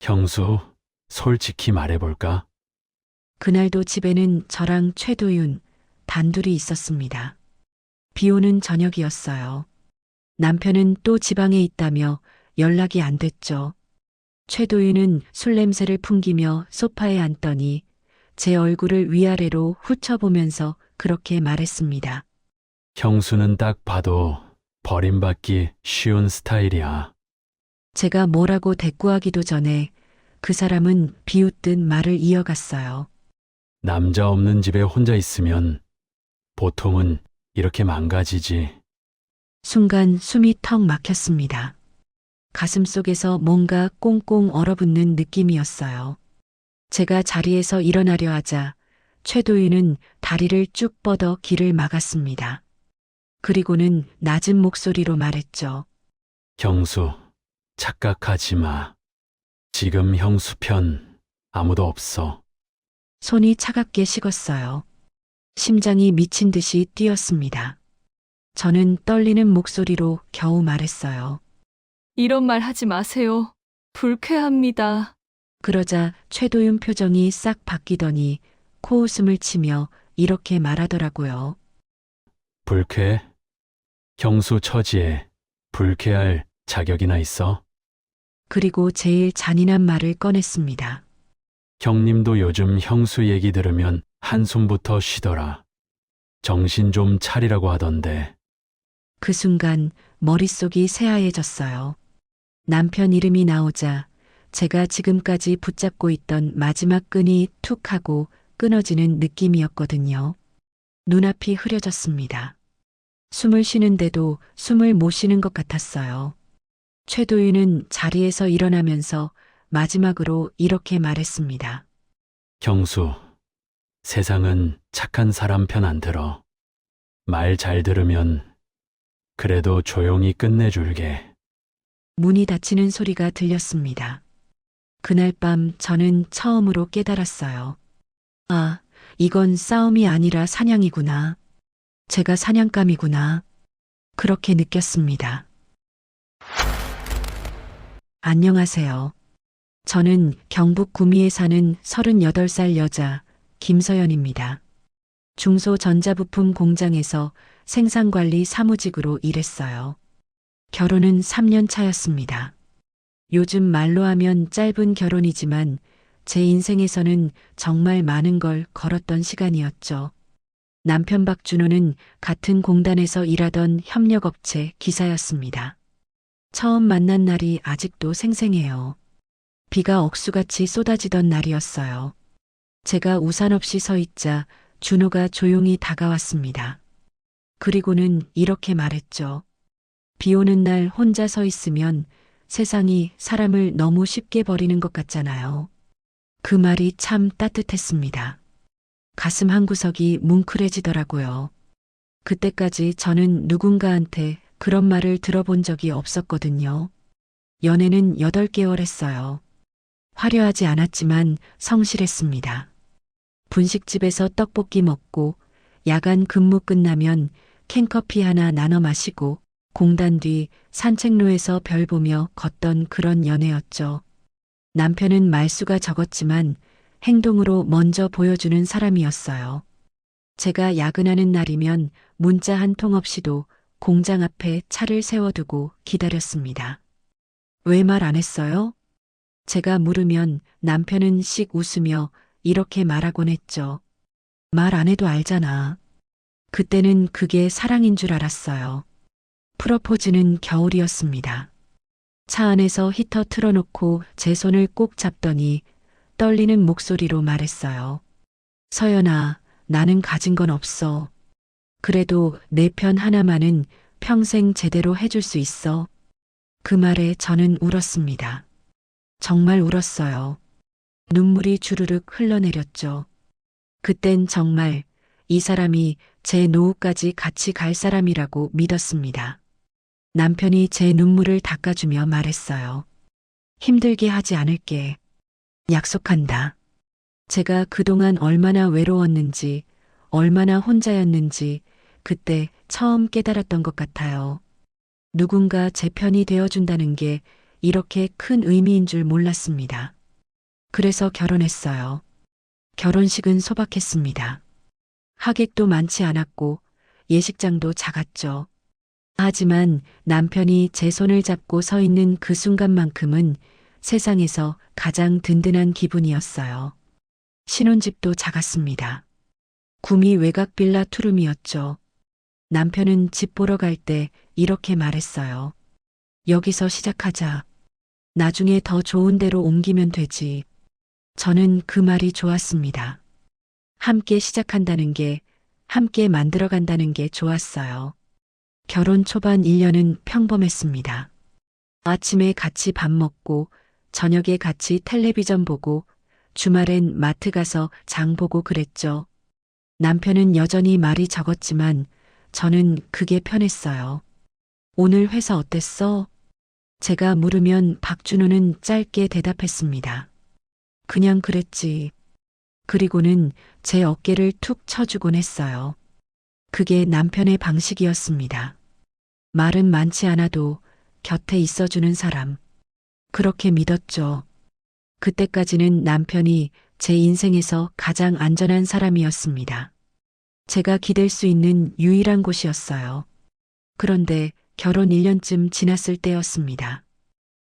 형수, 솔직히 말해볼까? 그날도 집에는 저랑 최도윤 단둘이 있었습니다. 비 오는 저녁이었어요. 남편은 또 지방에 있다며 연락이 안 됐죠. 최도윤은 술 냄새를 풍기며 소파에 앉더니 제 얼굴을 위아래로 훑어보면서 그렇게 말했습니다. 형수는 딱 봐도 버림받기 쉬운 스타일이야. 제가 뭐라고 대꾸하기도 전에 그 사람은 비웃듯 말을 이어갔어요. 남자 없는 집에 혼자 있으면 보통은 이렇게 망가지지. 순간 숨이 턱 막혔습니다. 가슴 속에서 뭔가 꽁꽁 얼어붙는 느낌이었어요. 제가 자리에서 일어나려 하자 최도윤은 다리를 쭉 뻗어 길을 막았습니다. 그리고는 낮은 목소리로 말했죠. 형수, 착각하지 마. 지금 형수 편 아무도 없어. 손이 차갑게 식었어요. 심장이 미친 듯이 뛰었습니다. 저는 떨리는 목소리로 겨우 말했어요. 이런 말 하지 마세요. 불쾌합니다. 그러자 최도윤 표정이 싹 바뀌더니 코웃음을 치며 이렇게 말하더라고요. 불쾌? 형수 처지에 불쾌할 자격이나 있어? 그리고 제일 잔인한 말을 꺼냈습니다. 형님도 요즘 형수 얘기 들으면 한숨부터 쉬더라. 정신 좀 차리라고 하던데. 그 순간 머릿속이 새하얘졌어요. 남편 이름이 나오자 제가 지금까지 붙잡고 있던 마지막 끈이 툭 하고 끊어지는 느낌이었거든요. 눈앞이 흐려졌습니다. 숨을 쉬는데도 숨을 못 쉬는 것 같았어요. 최도윤은 자리에서 일어나면서 마지막으로 이렇게 말했습니다. 형수, 세상은 착한 사람 편 안 들어. 말 잘 들으면 그래도 조용히 끝내줄게. 문이 닫히는 소리가 들렸습니다. 그날 밤 저는 처음으로 깨달았어요. 아, 이건 싸움이 아니라 사냥이구나. 제가 사냥감이구나. 그렇게 느꼈습니다. 안녕하세요. 저는 경북 구미에 사는 38살 여자 김서연입니다. 중소전자부품 공장에서 생산관리 사무직으로 일했어요. 결혼은 3년 차였습니다. 요즘 말로 하면 짧은 결혼이지만 제 인생에서는 정말 많은 걸 걸었던 시간이었죠. 남편 박준호는 같은 공단에서 일하던 협력업체 기사였습니다. 처음 만난 날이 아직도 생생해요. 비가 억수같이 쏟아지던 날이었어요. 제가 우산 없이 서 있자 준호가 조용히 다가왔습니다. 그리고는 이렇게 말했죠. 비 오는 날 혼자 서 있으면 세상이 사람을 너무 쉽게 버리는 것 같잖아요. 그 말이 참 따뜻했습니다. 가슴 한구석이 뭉클해지더라고요. 그때까지 저는 누군가한테 그런 말을 들어본 적이 없었거든요. 연애는 8개월 했어요. 화려하지 않았지만 성실했습니다. 분식집에서 떡볶이 먹고 야간 근무 끝나면 캔커피 하나 나눠 마시고 공단 뒤 산책로에서 별 보며 걷던 그런 연애였죠. 남편은 말수가 적었지만 행동으로 먼저 보여주는 사람이었어요. 제가 야근하는 날이면 문자 한 통 없이도 공장 앞에 차를 세워두고 기다렸습니다. 왜 말 안 했어요? 제가 물으면 남편은 씩 웃으며 이렇게 말하곤 했죠. 말 안 해도 알잖아. 그때는 그게 사랑인 줄 알았어요. 프러포즈는 겨울이었습니다. 차 안에서 히터 틀어놓고 제 손을 꼭 잡더니 떨리는 목소리로 말했어요. 서연아, 나는 가진 건 없어. 그래도 내 편 하나만은 평생 제대로 해줄 수 있어. 그 말에 저는 울었습니다. 정말 울었어요. 눈물이 주르륵 흘러내렸죠. 그땐 정말 이 사람이 제 노후까지 같이 갈 사람이라고 믿었습니다. 남편이 제 눈물을 닦아주며 말했어요. 힘들게 하지 않을게. 약속한다. 제가 그동안 얼마나 외로웠는지, 얼마나 혼자였는지 그때 처음 깨달았던 것 같아요. 누군가 제 편이 되어준다는 게 이렇게 큰 의미인 줄 몰랐습니다. 그래서 결혼했어요. 결혼식은 소박했습니다. 하객도 많지 않았고 예식장도 작았죠. 하지만 남편이 제 손을 잡고 서 있는 그 순간만큼은 세상에서 가장 든든한 기분이었어요. 신혼집도 작았습니다. 구미 외곽 빌라 투룸이었죠. 남편은 집 보러 갈 때 이렇게 말했어요. 여기서 시작하자. 나중에 더 좋은 데로 옮기면 되지. 저는 그 말이 좋았습니다. 함께 시작한다는 게, 함께 만들어간다는 게 좋았어요. 결혼 초반 1년은 평범했습니다. 아침에 같이 밥 먹고, 저녁에 같이 텔레비전 보고, 주말엔 마트 가서 장 보고 그랬죠. 남편은 여전히 말이 적었지만 저는 그게 편했어요. 오늘 회사 어땠어? 제가 물으면 박준호는 짧게 대답했습니다. 그냥 그랬지. 그리고는 제 어깨를 툭 쳐주곤 했어요. 그게 남편의 방식이었습니다. 말은 많지 않아도 곁에 있어주는 사람. 그렇게 믿었죠. 그때까지는 남편이 제 인생에서 가장 안전한 사람이었습니다. 제가 기댈 수 있는 유일한 곳이었어요. 그런데 결혼 1년쯤 지났을 때였습니다.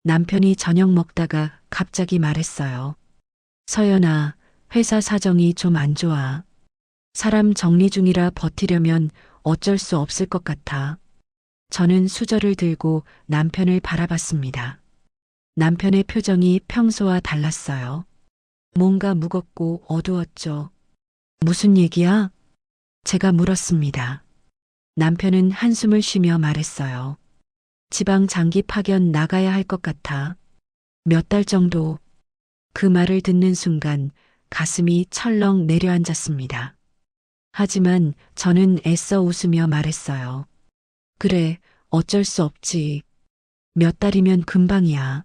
남편이 저녁 먹다가 갑자기 말했어요. 서연아, 회사 사정이 좀 안 좋아. 사람 정리 중이라 버티려면 어쩔 수 없을 것 같아. 저는 수저를 들고 남편을 바라봤습니다. 남편의 표정이 평소와 달랐어요. 뭔가 무겁고 어두웠죠. 무슨 얘기야? 제가 물었습니다. 남편은 한숨을 쉬며 말했어요. 지방 장기 파견 나가야 할 것 같아. 몇 달 정도. 그 말을 듣는 순간 가슴이 철렁 내려앉았습니다. 하지만 저는 애써 웃으며 말했어요. 그래, 어쩔 수 없지. 몇 달이면 금방이야.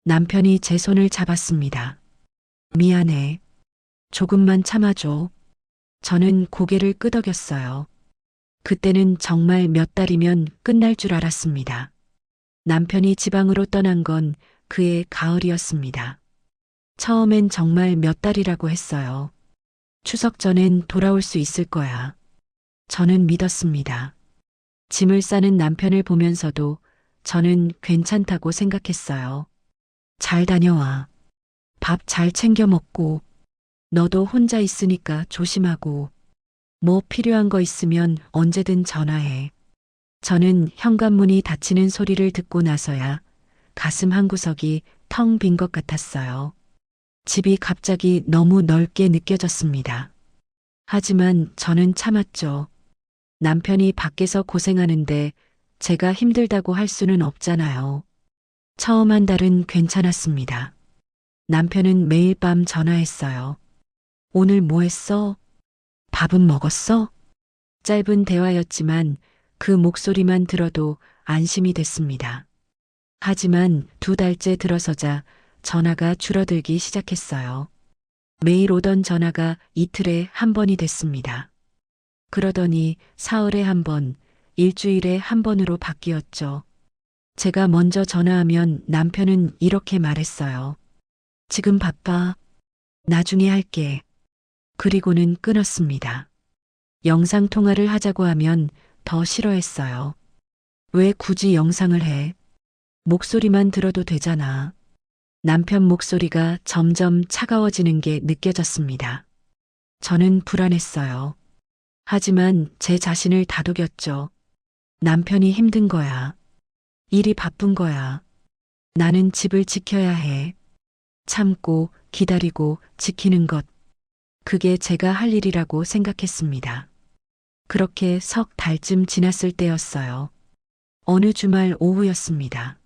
남편이 제 손을 잡았습니다. 미안해. 조금만 참아줘. 저는 고개를 끄덕였어요. 그때는 정말 몇 달이면 끝날 줄 알았습니다. 남편이 지방으로 떠난 건 그해 가을이었습니다. 처음엔 정말 몇 달이라고 했어요. 추석 전엔 돌아올 수 있을 거야. 저는 믿었습니다. 짐을 싸는 남편을 보면서도 저는 괜찮다고 생각했어요. 잘 다녀와. 밥 잘 챙겨 먹고, 너도 혼자 있으니까 조심하고, 뭐 필요한 거 있으면 언제든 전화해. 저는 현관문이 닫히는 소리를 듣고 나서야 가슴 한구석이 텅 빈 것 같았어요. 집이 갑자기 너무 넓게 느껴졌습니다. 하지만 저는 참았죠. 남편이 밖에서 고생하는데 제가 힘들다고 할 수는 없잖아요. 처음 한 달은 괜찮았습니다. 남편은 매일 밤 전화했어요. 오늘 뭐 했어? 밥은 먹었어? 짧은 대화였지만 그 목소리만 들어도 안심이 됐습니다. 하지만 2달째 들어서자 전화가 줄어들기 시작했어요. 매일 오던 전화가 이틀에 한 번이 됐습니다. 그러더니 사흘에 한 번, 일주일에 한 번으로 바뀌었죠. 제가 먼저 전화하면 남편은 이렇게 말했어요. 지금 바빠. 나중에 할게. 그리고는 끊었습니다. 영상통화를 하자고 하면 더 싫어했어요. 왜 굳이 영상을 해? 목소리만 들어도 되잖아. 남편 목소리가 점점 차가워지는 게 느껴졌습니다. 저는 불안했어요. 하지만 제 자신을 다독였죠. 남편이 힘든 거야. 일이 바쁜 거야. 나는 집을 지켜야 해. 참고 기다리고 지키는 것. 그게 제가 할 일이라고 생각했습니다. 그렇게 석 달쯤 지났을 때였어요. 어느 주말 오후였습니다.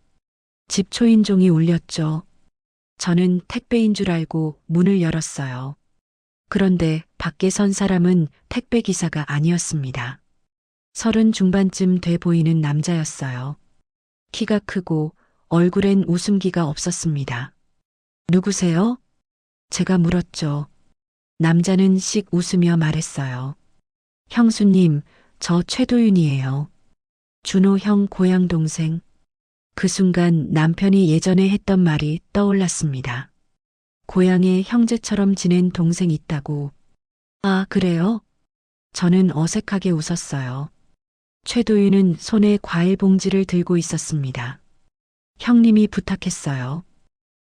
집 초인종이 울렸죠. 저는 택배인 줄 알고 문을 열었어요. 그런데 밖에 선 사람은 택배 기사가 아니었습니다. 30 중반쯤 돼 보이는 남자였어요. 키가 크고 얼굴엔 웃음기가 없었습니다. 누구세요? 제가 물었죠. 남자는 씩 웃으며 말했어요. 형수님, 저 최도윤이에요. 준호 형 고향 동생. 그 순간 남편이 예전에 했던 말이 떠올랐습니다. 고향에 형제처럼 지낸 동생 있다고. 아, 그래요? 저는 어색하게 웃었어요. 최도윤은 손에 과일 봉지를 들고 있었습니다. 형님이 부탁했어요.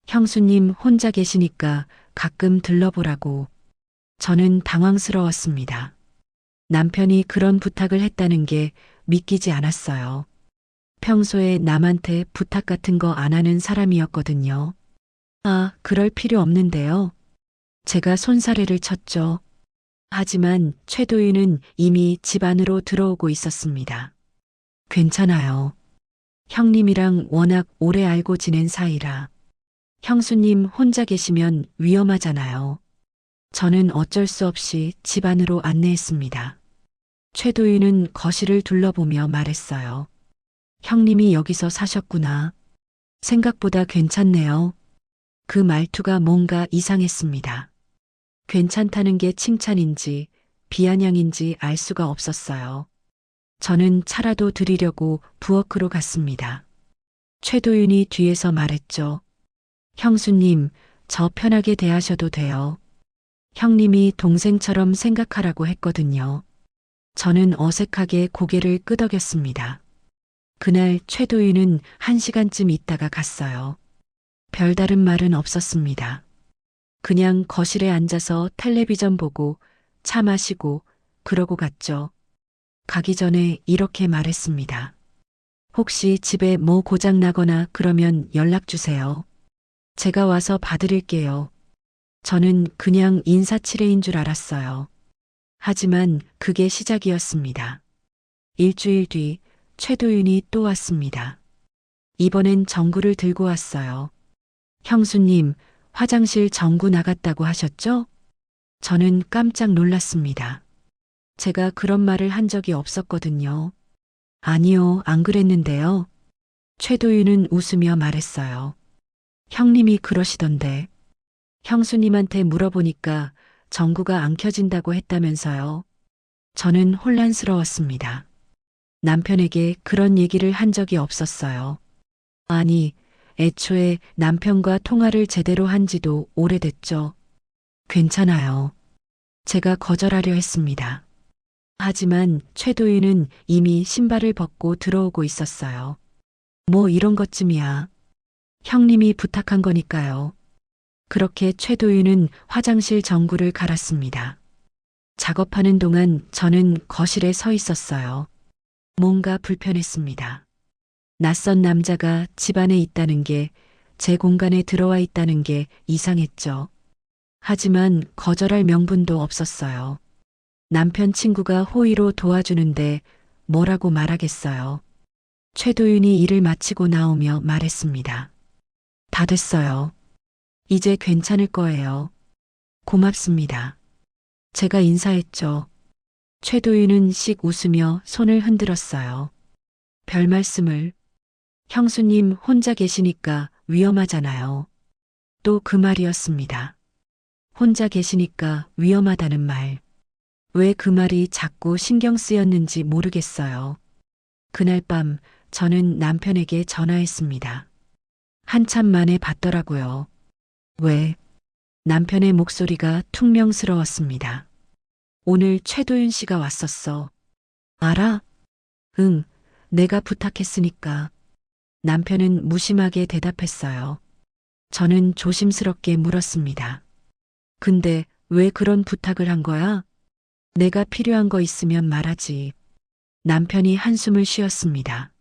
형수님 혼자 계시니까 가끔 들러보라고. 저는 당황스러웠습니다. 남편이 그런 부탁을 했다는 게 믿기지 않았어요. 평소에 남한테 부탁 같은 거 안 하는 사람이었거든요. 아, 그럴 필요 없는데요. 제가 손사래를 쳤죠. 하지만 최도윤은 이미 집 안으로 들어오고 있었습니다. 괜찮아요. 형님이랑 워낙 오래 알고 지낸 사이라. 형수님 혼자 계시면 위험하잖아요. 저는 어쩔 수 없이 집 안으로 안내했습니다. 최도윤은 거실을 둘러보며 말했어요. 형님이 여기서 사셨구나. 생각보다 괜찮네요. 그 말투가 뭔가 이상했습니다. 괜찮다는 게 칭찬인지 비아냥인지 알 수가 없었어요. 저는 차라도 드리려고 부엌으로 갔습니다. 최도윤이 뒤에서 말했죠. 형수님, 저 편하게 대하셔도 돼요. 형님이 동생처럼 생각하라고 했거든요. 저는 어색하게 고개를 끄덕였습니다. 그날 최도윤은 1시간쯤 있다가 갔어요. 별다른 말은 없었습니다. 그냥 거실에 앉아서 텔레비전 보고 차 마시고 그러고 갔죠. 가기 전에 이렇게 말했습니다. 혹시 집에 뭐 고장 나거나 그러면 연락 주세요. 제가 와서 봐드릴게요. 저는 그냥 인사치레인 줄 알았어요. 하지만 그게 시작이었습니다. 일주일 뒤 최도윤이 또 왔습니다. 이번엔 전구를 들고 왔어요. 형수님, 화장실 전구 나갔다고 하셨죠? 저는 깜짝 놀랐습니다. 제가 그런 말을 한 적이 없었거든요. 아니요, 안 그랬는데요. 최도윤은 웃으며 말했어요. 형님이 그러시던데. 형수님한테 물어보니까 전구가 안 켜진다고 했다면서요. 저는 혼란스러웠습니다. 남편에게 그런 얘기를 한 적이 없었어요. 아니, 애초에 남편과 통화를 제대로 한 지도 오래됐죠. 괜찮아요. 제가 거절하려 했습니다. 하지만 최도윤은 이미 신발을 벗고 들어오고 있었어요. 뭐 이런 것쯤이야. 형님이 부탁한 거니까요. 그렇게 최도윤은 화장실 전구를 갈았습니다. 작업하는 동안 저는 거실에 서 있었어요. 뭔가 불편했습니다. 낯선 남자가 집 안에 있다는 게, 제 공간에 들어와 있다는 게 이상했죠. 하지만 거절할 명분도 없었어요. 남편 친구가 호의로 도와주는데 뭐라고 말하겠어요. 최도윤이 일을 마치고 나오며 말했습니다. 다 됐어요. 이제 괜찮을 거예요. 고맙습니다. 제가 인사했죠. 최도윤은 씩 웃으며 손을 흔들었어요. 별 말씀을. 형수님 혼자 계시니까 위험하잖아요. 또 그 말이었습니다. 혼자 계시니까 위험하다는 말. 왜 그 말이 자꾸 신경 쓰였는지 모르겠어요. 그날 밤 저는 남편에게 전화했습니다. 한참 만에 받더라고요. 왜? 남편의 목소리가 퉁명스러웠습니다. 오늘 최도윤 씨가 왔었어. 알아? 응, 내가 부탁했으니까. 남편은 무심하게 대답했어요. 저는 조심스럽게 물었습니다. 근데 왜 그런 부탁을 한 거야? 내가 필요한 거 있으면 말하지. 남편이 한숨을 쉬었습니다.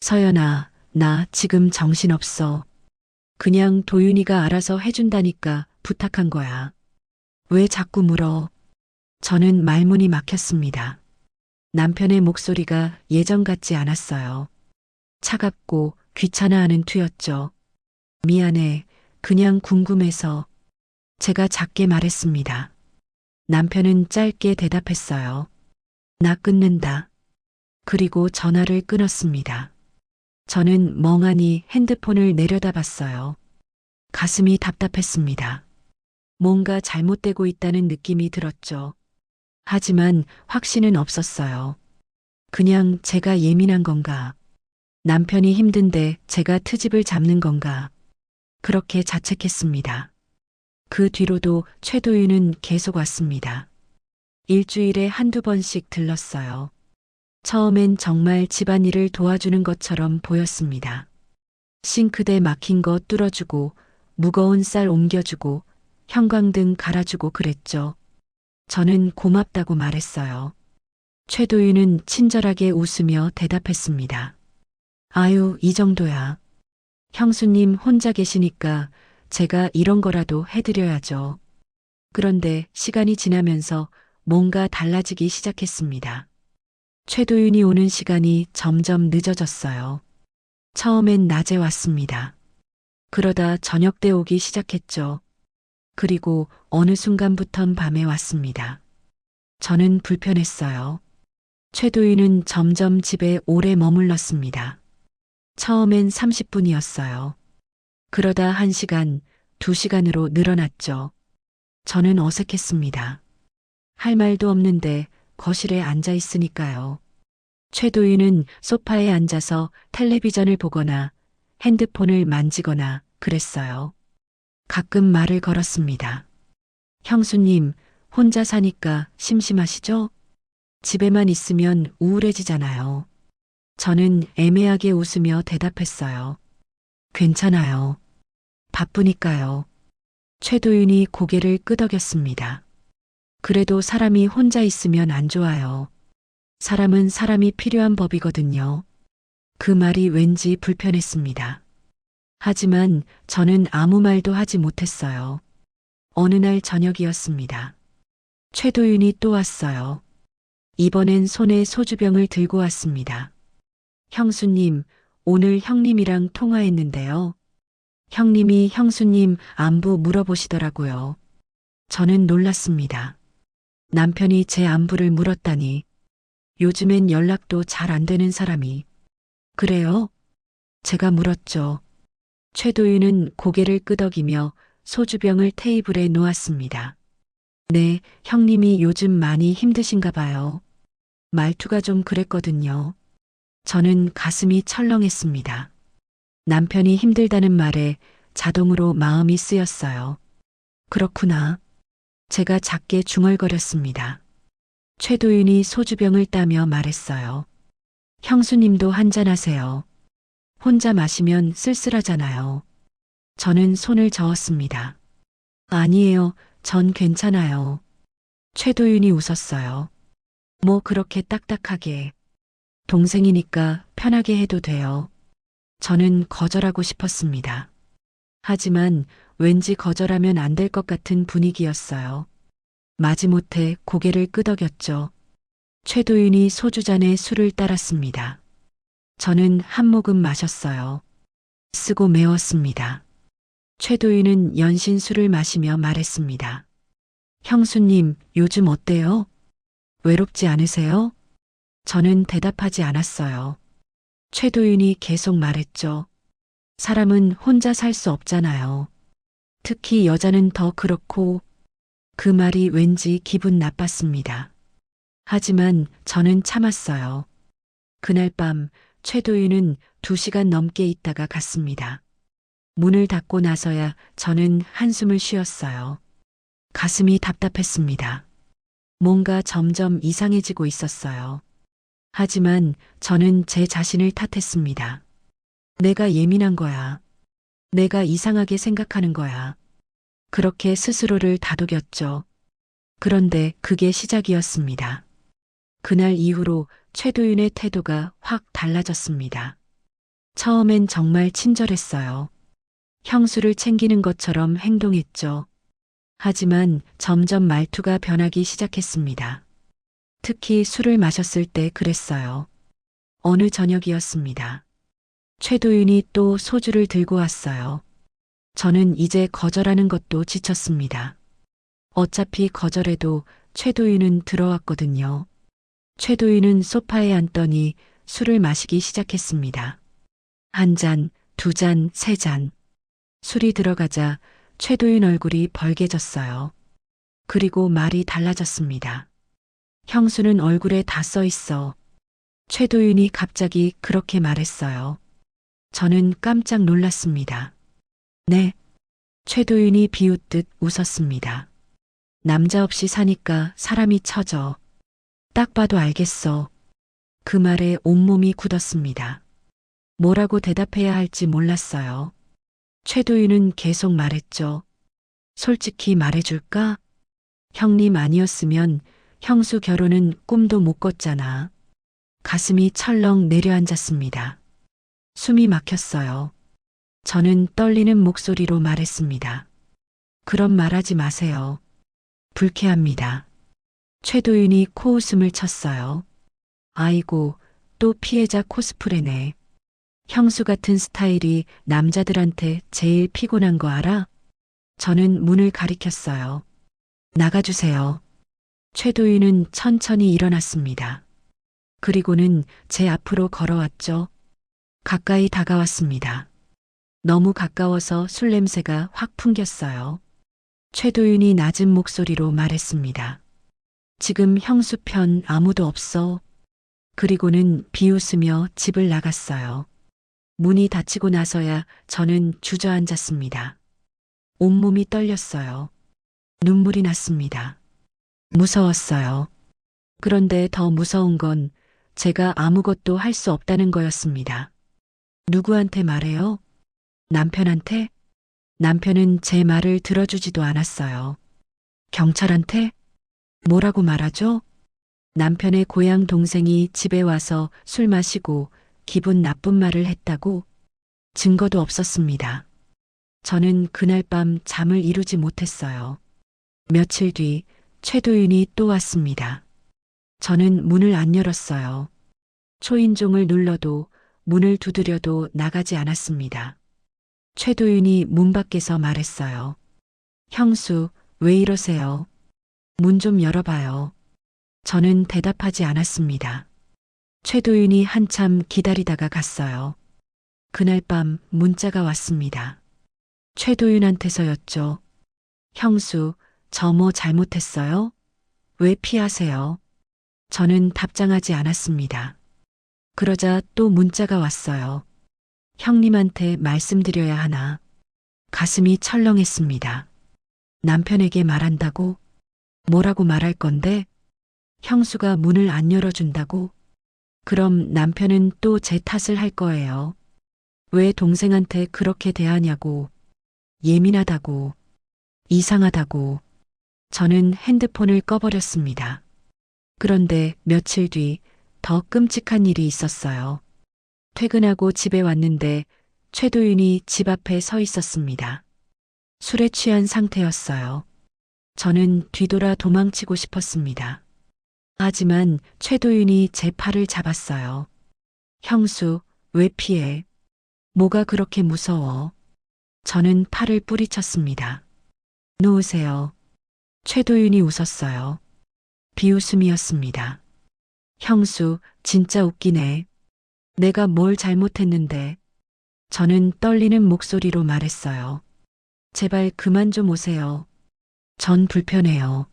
서연아, 나 지금 정신없어. 그냥 도윤이가 알아서 해준다니까 부탁한 거야. 왜 자꾸 물어? 저는 말문이 막혔습니다. 남편의 목소리가 예전 같지 않았어요. 차갑고 귀찮아하는 투였죠. 미안해. 그냥 궁금해서. 제가 작게 말했습니다. 남편은 짧게 대답했어요. 나 끊는다. 그리고 전화를 끊었습니다. 저는 멍하니 핸드폰을 내려다봤어요. 가슴이 답답했습니다. 뭔가 잘못되고 있다는 느낌이 들었죠. 하지만 확신은 없었어요. 그냥 제가 예민한 건가? 남편이 힘든데 제가 트집을 잡는 건가. 그렇게 자책했습니다. 그 뒤로도 최도윤은 계속 왔습니다. 일주일에 한두 번씩 들렀어요. 처음엔 정말 집안일을 도와주는 것처럼 보였습니다. 싱크대 막힌 거 뚫어주고, 무거운 쌀 옮겨주고, 형광등 갈아주고 그랬죠. 저는 고맙다고 말했어요. 최도윤은 친절하게 웃으며 대답했습니다. 아유, 이 정도야. 형수님 혼자 계시니까 제가 이런 거라도 해드려야죠. 그런데 시간이 지나면서 뭔가 달라지기 시작했습니다. 최도윤이 오는 시간이 점점 늦어졌어요. 처음엔 낮에 왔습니다. 그러다 저녁 때 오기 시작했죠. 그리고 어느 순간부턴 밤에 왔습니다. 저는 불편했어요. 최도윤은 점점 집에 오래 머물렀습니다. 처음엔 30분이었어요. 그러다 1시간, 2시간으로 늘어났죠. 저는 어색했습니다. 할 말도 없는데 거실에 앉아 있으니까요. 최도윤은 소파에 앉아서 텔레비전을 보거나 핸드폰을 만지거나 그랬어요. 가끔 말을 걸었습니다. 형수님, 혼자 사니까 심심하시죠? 집에만 있으면 우울해지잖아요. 저는 애매하게 웃으며 대답했어요. 괜찮아요. 바쁘니까요. 최도윤이 고개를 끄덕였습니다. 그래도 사람이 혼자 있으면 안 좋아요. 사람은 사람이 필요한 법이거든요. 그 말이 왠지 불편했습니다. 하지만 저는 아무 말도 하지 못했어요. 어느 날 저녁이었습니다. 최도윤이 또 왔어요. 이번엔 손에 소주병을 들고 왔습니다. 형수님, 오늘 형님이랑 통화했는데요. 형님이 형수님 안부 물어보시더라고요. 저는 놀랐습니다. 남편이 제 안부를 물었다니. 요즘엔 연락도 잘 안 되는 사람이. 그래요? 제가 물었죠. 최도윤은 고개를 끄덕이며 소주병을 테이블에 놓았습니다. 네, 형님이 요즘 많이 힘드신가 봐요. 말투가 좀 그랬거든요. 저는 가슴이 철렁했습니다. 남편이 힘들다는 말에 자동으로 마음이 쓰였어요. 그렇구나. 제가 작게 중얼거렸습니다. 최도윤이 소주병을 따며 말했어요. 형수님도 한잔하세요. 혼자 마시면 쓸쓸하잖아요. 저는 손을 저었습니다. 아니에요. 전 괜찮아요. 최도윤이 웃었어요. 뭐 그렇게 딱딱하게. 동생이니까 편하게 해도 돼요. 저는 거절하고 싶었습니다. 하지만 왠지 거절하면 안 될 것 같은 분위기였어요. 마지못해 고개를 끄덕였죠. 최도윤이 소주잔에 술을 따랐습니다. 저는 한 모금 마셨어요. 쓰고 매웠습니다. 최도윤은 연신 술을 마시며 말했습니다. 형수님, 요즘 어때요? 외롭지 않으세요? 저는 대답하지 않았어요. 최도윤이 계속 말했죠. 사람은 혼자 살 수 없잖아요. 특히 여자는 더 그렇고. 그 말이 왠지 기분 나빴습니다. 하지만 저는 참았어요. 그날 밤 최도윤은 2시간 넘게 있다가 갔습니다. 문을 닫고 나서야 저는 한숨을 쉬었어요. 가슴이 답답했습니다. 뭔가 점점 이상해지고 있었어요. 하지만 저는 제 자신을 탓했습니다. 내가 예민한 거야. 내가 이상하게 생각하는 거야. 그렇게 스스로를 다독였죠. 그런데 그게 시작이었습니다. 그날 이후로 최도윤의 태도가 확 달라졌습니다. 처음엔 정말 친절했어요. 형수를 챙기는 것처럼 행동했죠. 하지만 점점 말투가 변하기 시작했습니다. 특히 술을 마셨을 때 그랬어요. 어느 저녁이었습니다. 최도윤이 또 소주를 들고 왔어요. 저는 이제 거절하는 것도 지쳤습니다. 어차피 거절해도 최도윤은 들어왔거든요. 최도윤은 소파에 앉더니 술을 마시기 시작했습니다. 1잔, 2잔, 3잔. 술이 들어가자 최도윤 얼굴이 벌개졌어요. 그리고 말이 달라졌습니다. 형수는 얼굴에 다 써 있어. 최도윤이 갑자기 그렇게 말했어요. 저는 깜짝 놀랐습니다. 네. 최도윤이 비웃듯 웃었습니다. 남자 없이 사니까 사람이 처져. 딱 봐도 알겠어. 그 말에 온몸이 굳었습니다. 뭐라고 대답해야 할지 몰랐어요. 최도윤은 계속 말했죠. 솔직히 말해줄까? 형님 아니었으면 형수 결혼은 꿈도 못 꿨잖아. 가슴이 철렁 내려앉았습니다. 숨이 막혔어요. 저는 떨리는 목소리로 말했습니다. 그런 말하지 마세요. 불쾌합니다. 최도윤이 코웃음을 쳤어요. 아이고, 또 피해자 코스프레네. 형수 같은 스타일이 남자들한테 제일 피곤한 거 알아? 저는 문을 가리켰어요. 나가주세요. 최도윤은 천천히 일어났습니다. 그리고는 제 앞으로 걸어왔죠. 가까이 다가왔습니다. 너무 가까워서 술 냄새가 확 풍겼어요. 최도윤이 낮은 목소리로 말했습니다. 지금 형수 편 아무도 없어. 그리고는 비웃으며 집을 나갔어요. 문이 닫히고 나서야 저는 주저앉았습니다. 온몸이 떨렸어요. 눈물이 났습니다. 무서웠어요. 그런데 더 무서운 건 제가 아무것도 할 수 없다는 거였습니다. 누구한테 말해요? 남편한테? 남편은 제 말을 들어주지도 않았어요. 경찰한테? 뭐라고 말하죠? 남편의 고향 동생이 집에 와서 술 마시고 기분 나쁜 말을 했다고? 증거도 없었습니다. 저는 그날 밤 잠을 이루지 못했어요. 며칠 뒤 최도윤이 또 왔습니다. 저는 문을 안 열었어요. 초인종을 눌러도 문을 두드려도 나가지 않았습니다. 최도윤이 문 밖에서 말했어요. 형수, 왜 이러세요? 문 좀 열어봐요. 저는 대답하지 않았습니다. 최도윤이 한참 기다리다가 갔어요. 그날 밤 문자가 왔습니다. 최도윤한테서였죠. 형수, 저 뭐 잘못했어요? 왜 피하세요? 저는 답장하지 않았습니다. 그러자 또 문자가 왔어요. 형님한테 말씀드려야 하나. 가슴이 철렁했습니다. 남편에게 말한다고? 뭐라고 말할 건데? 형수가 문을 안 열어준다고? 그럼 남편은 또 제 탓을 할 거예요. 왜 동생한테 그렇게 대하냐고. 예민하다고. 이상하다고. 저는 핸드폰을 꺼버렸습니다. 그런데 며칠 뒤 더 끔찍한 일이 있었어요. 퇴근하고 집에 왔는데 최도윤이 집 앞에 서 있었습니다. 술에 취한 상태였어요. 저는 뒤돌아 도망치고 싶었습니다. 하지만 최도윤이 제 팔을 잡았어요. 형수, 왜 피해? 뭐가 그렇게 무서워? 저는 팔을 뿌리쳤습니다. 놓으세요. 최도윤이 웃었어요. 비웃음이었습니다. 형수, 진짜 웃기네. 내가 뭘 잘못했는데. 저는 떨리는 목소리로 말했어요. 제발 그만 좀 오세요. 전 불편해요.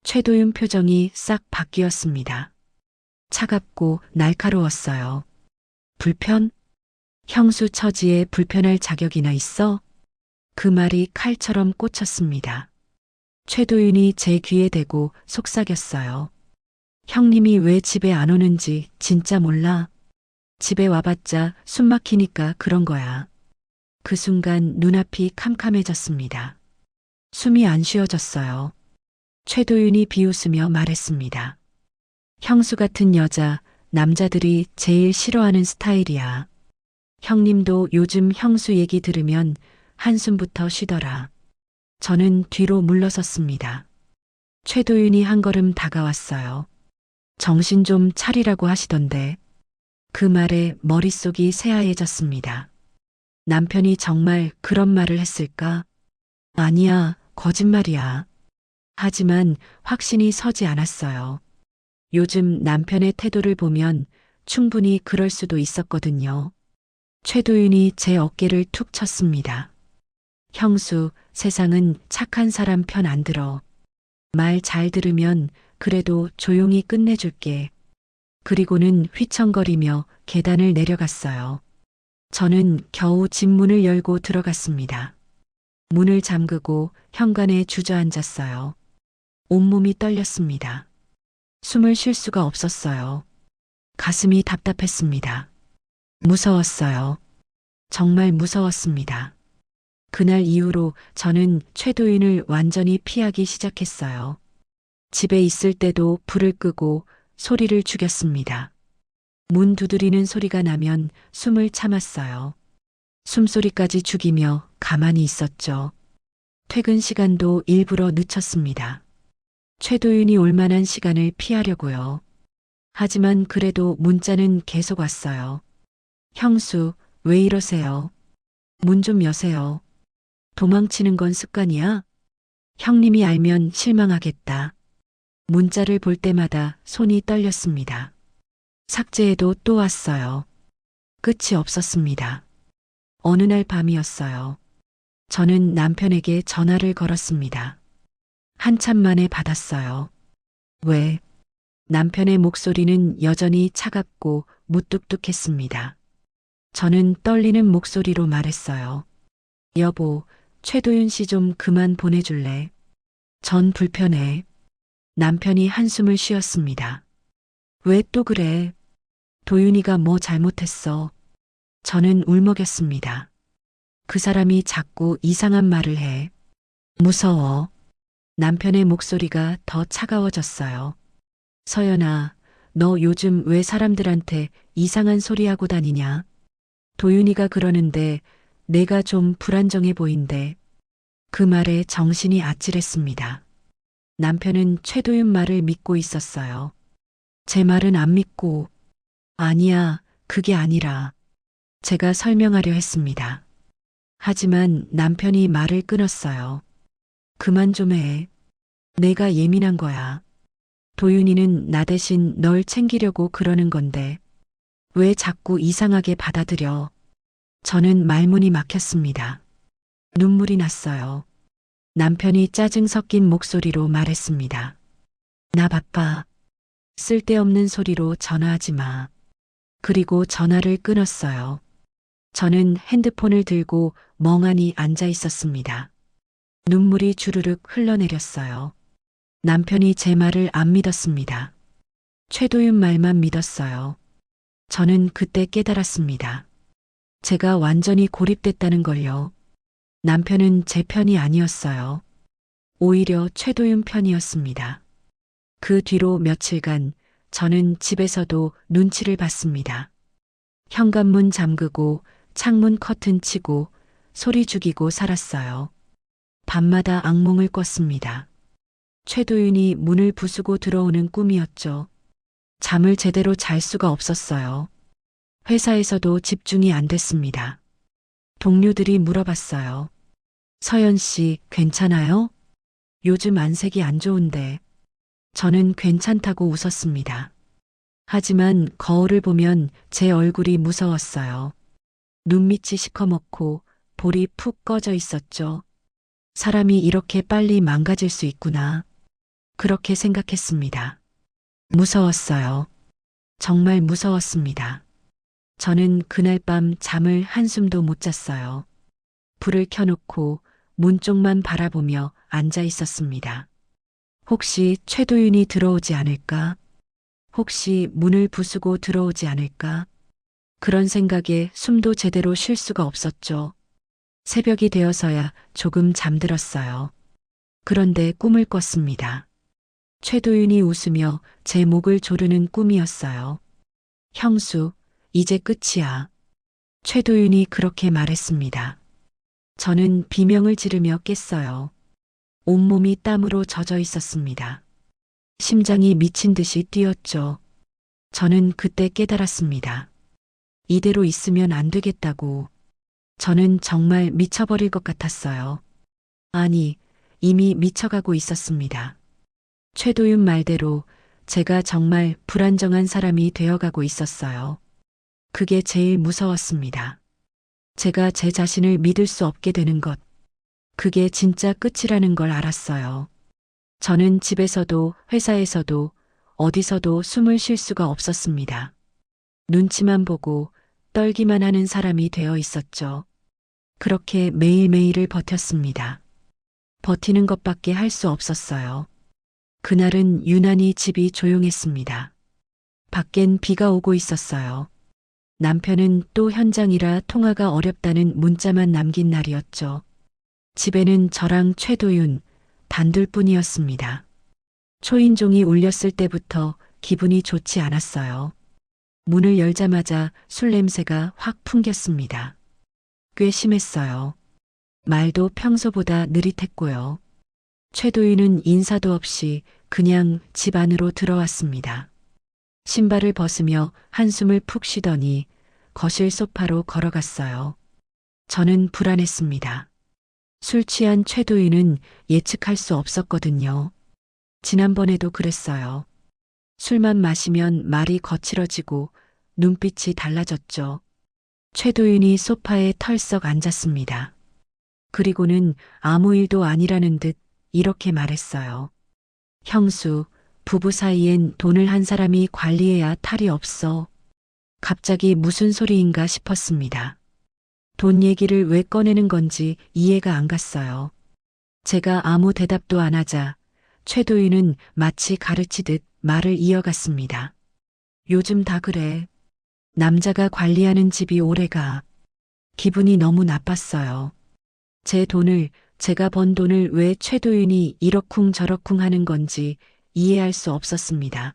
최도윤 표정이 싹 바뀌었습니다. 차갑고 날카로웠어요. 불편? 형수 처지에 불편할 자격이나 있어? 그 말이 칼처럼 꽂혔습니다. 최도윤이 제 귀에 대고 속삭였어요. 형님이 왜 집에 안 오는지 진짜 몰라. 집에 와봤자 숨 막히니까 그런 거야. 그 순간 눈앞이 캄캄해졌습니다. 숨이 안 쉬어졌어요. 최도윤이 비웃으며 말했습니다. 형수 같은 여자, 남자들이 제일 싫어하는 스타일이야. 형님도 요즘 형수 얘기 들으면 한숨부터 쉬더라. 저는 뒤로 물러섰습니다. 최도윤이 한 걸음 다가왔어요. 정신 좀 차리라고 하시던데. 그 말에 머릿속이 새하얘졌습니다. 남편이 정말 그런 말을 했을까? 아니야, 거짓말이야. 하지만 확신이 서지 않았어요. 요즘 남편의 태도를 보면 충분히 그럴 수도 있었거든요. 최도윤이 제 어깨를 툭 쳤습니다. 형수, 세상은 착한 사람 편 안 들어. 말 잘 들으면 그래도 조용히 끝내줄게. 그리고는 휘청거리며 계단을 내려갔어요. 저는 겨우 집 문을 열고 들어갔습니다. 문을 잠그고 현관에 주저앉았어요. 온몸이 떨렸습니다. 숨을 쉴 수가 없었어요. 가슴이 답답했습니다. 무서웠어요. 정말 무서웠습니다. 그날 이후로 저는 최도윤을 완전히 피하기 시작했어요. 집에 있을 때도 불을 끄고 소리를 죽였습니다. 문 두드리는 소리가 나면 숨을 참았어요. 숨소리까지 죽이며 가만히 있었죠. 퇴근 시간도 일부러 늦췄습니다. 최도윤이 올 만한 시간을 피하려고요. 하지만 그래도 문자는 계속 왔어요. 형수, 왜 이러세요? 문 좀 여세요. 도망치는 건 습관이야? 형님이 알면 실망하겠다. 문자를 볼 때마다 손이 떨렸습니다. 삭제해도 또 왔어요. 끝이 없었습니다. 어느 날 밤이었어요. 저는 남편에게 전화를 걸었습니다. 한참 만에 받았어요. 왜? 남편의 목소리는 여전히 차갑고 무뚝뚝했습니다. 저는 떨리는 목소리로 말했어요. 여보, 최도윤 씨 좀 그만 보내줄래? 전 불편해. 남편이 한숨을 쉬었습니다. 왜 또 그래? 도윤이가 뭐 잘못했어? 저는 울먹였습니다. 그 사람이 자꾸 이상한 말을 해. 무서워. 남편의 목소리가 더 차가워졌어요. 서연아, 너 요즘 왜 사람들한테 이상한 소리 하고 다니냐? 도윤이가 그러는데 내가 좀 불안정해 보인대. 그 말에 정신이 아찔했습니다. 남편은 최도윤 말을 믿고 있었어요. 제 말은 안 믿고, 아니야, 그게 아니라, 제가 설명하려 했습니다. 하지만 남편이 말을 끊었어요. 그만 좀 해. 내가 예민한 거야. 도윤이는 나 대신 널 챙기려고 그러는 건데, 왜 자꾸 이상하게 받아들여? 저는 말문이 막혔습니다. 눈물이 났어요. 남편이 짜증 섞인 목소리로 말했습니다. 나 바빠. 쓸데없는 소리로 전화하지 마. 그리고 전화를 끊었어요. 저는 핸드폰을 들고 멍하니 앉아 있었습니다. 눈물이 주르륵 흘러내렸어요. 남편이 제 말을 안 믿었습니다. 최도윤 말만 믿었어요. 저는 그때 깨달았습니다. 제가 완전히 고립됐다는 걸요. 남편은 제 편이 아니었어요. 오히려 최도윤 편이었습니다. 그 뒤로 며칠간 저는 집에서도 눈치를 봤습니다. 현관문 잠그고 창문 커튼 치고 소리 죽이고 살았어요. 밤마다 악몽을 꿨습니다. 최도윤이 문을 부수고 들어오는 꿈이었죠. 잠을 제대로 잘 수가 없었어요. 회사에서도 집중이 안 됐습니다. 동료들이 물어봤어요. 서연 씨, 괜찮아요? 요즘 안색이 안 좋은데. 저는 괜찮다고 웃었습니다. 하지만 거울을 보면 제 얼굴이 무서웠어요. 눈밑이 시커멓고 볼이 푹 꺼져 있었죠. 사람이 이렇게 빨리 망가질 수 있구나. 그렇게 생각했습니다. 무서웠어요. 정말 무서웠습니다. 저는 그날 밤 잠을 한숨도 못 잤어요. 불을 켜놓고 문 쪽만 바라보며 앉아 있었습니다. 혹시 최도윤이 들어오지 않을까? 혹시 문을 부수고 들어오지 않을까? 그런 생각에 숨도 제대로 쉴 수가 없었죠. 새벽이 되어서야 조금 잠들었어요. 그런데 꿈을 꿨습니다. 최도윤이 웃으며 제 목을 조르는 꿈이었어요. 형수, 이제 끝이야. 최도윤이 그렇게 말했습니다. 저는 비명을 지르며 깼어요. 온몸이 땀으로 젖어 있었습니다. 심장이 미친 듯이 뛰었죠. 저는 그때 깨달았습니다. 이대로 있으면 안 되겠다고. 저는 정말 미쳐버릴 것 같았어요. 아니, 이미 미쳐가고 있었습니다. 최도윤 말대로 제가 정말 불안정한 사람이 되어가고 있었어요. 그게 제일 무서웠습니다. 제가 제 자신을 믿을 수 없게 되는 것. 그게 진짜 끝이라는 걸 알았어요. 저는 집에서도 회사에서도 어디서도 숨을 쉴 수가 없었습니다. 눈치만 보고 떨기만 하는 사람이 되어 있었죠. 그렇게 매일매일을 버텼습니다. 버티는 것밖에 할 수 없었어요. 그날은 유난히 집이 조용했습니다. 밖엔 비가 오고 있었어요. 남편은 또 현장이라 통화가 어렵다는 문자만 남긴 날이었죠. 집에는 저랑 최도윤 단둘뿐이었습니다. 초인종이 울렸을 때부터 기분이 좋지 않았어요. 문을 열자마자 술 냄새가 확 풍겼습니다. 꽤 심했어요. 말도 평소보다 느릿했고요. 최도윤은 인사도 없이 그냥 집 안으로 들어왔습니다. 신발을 벗으며 한숨을 푹 쉬더니 거실 소파로 걸어갔어요. 저는 불안했습니다. 술 취한 최도윤은 예측할 수 없었거든요. 지난번에도 그랬어요. 술만 마시면 말이 거칠어지고 눈빛이 달라졌죠. 최도윤이 소파에 털썩 앉았습니다. 그리고는 아무 일도 아니라는 듯 이렇게 말했어요. 형수, 부부 사이엔 돈을 한 사람이 관리해야 탈이 없어. 갑자기 무슨 소리인가 싶었습니다. 돈 얘기를 왜 꺼내는 건지 이해가 안 갔어요. 제가 아무 대답도 안 하자 최도윤은 마치 가르치듯 말을 이어갔습니다. 요즘 다 그래. 남자가 관리하는 집이 오래가. 기분이 너무 나빴어요. 제 돈을, 제가 번 돈을 왜 최도윤이 이러쿵 저러쿵 하는 건지 이해할 수 없었습니다.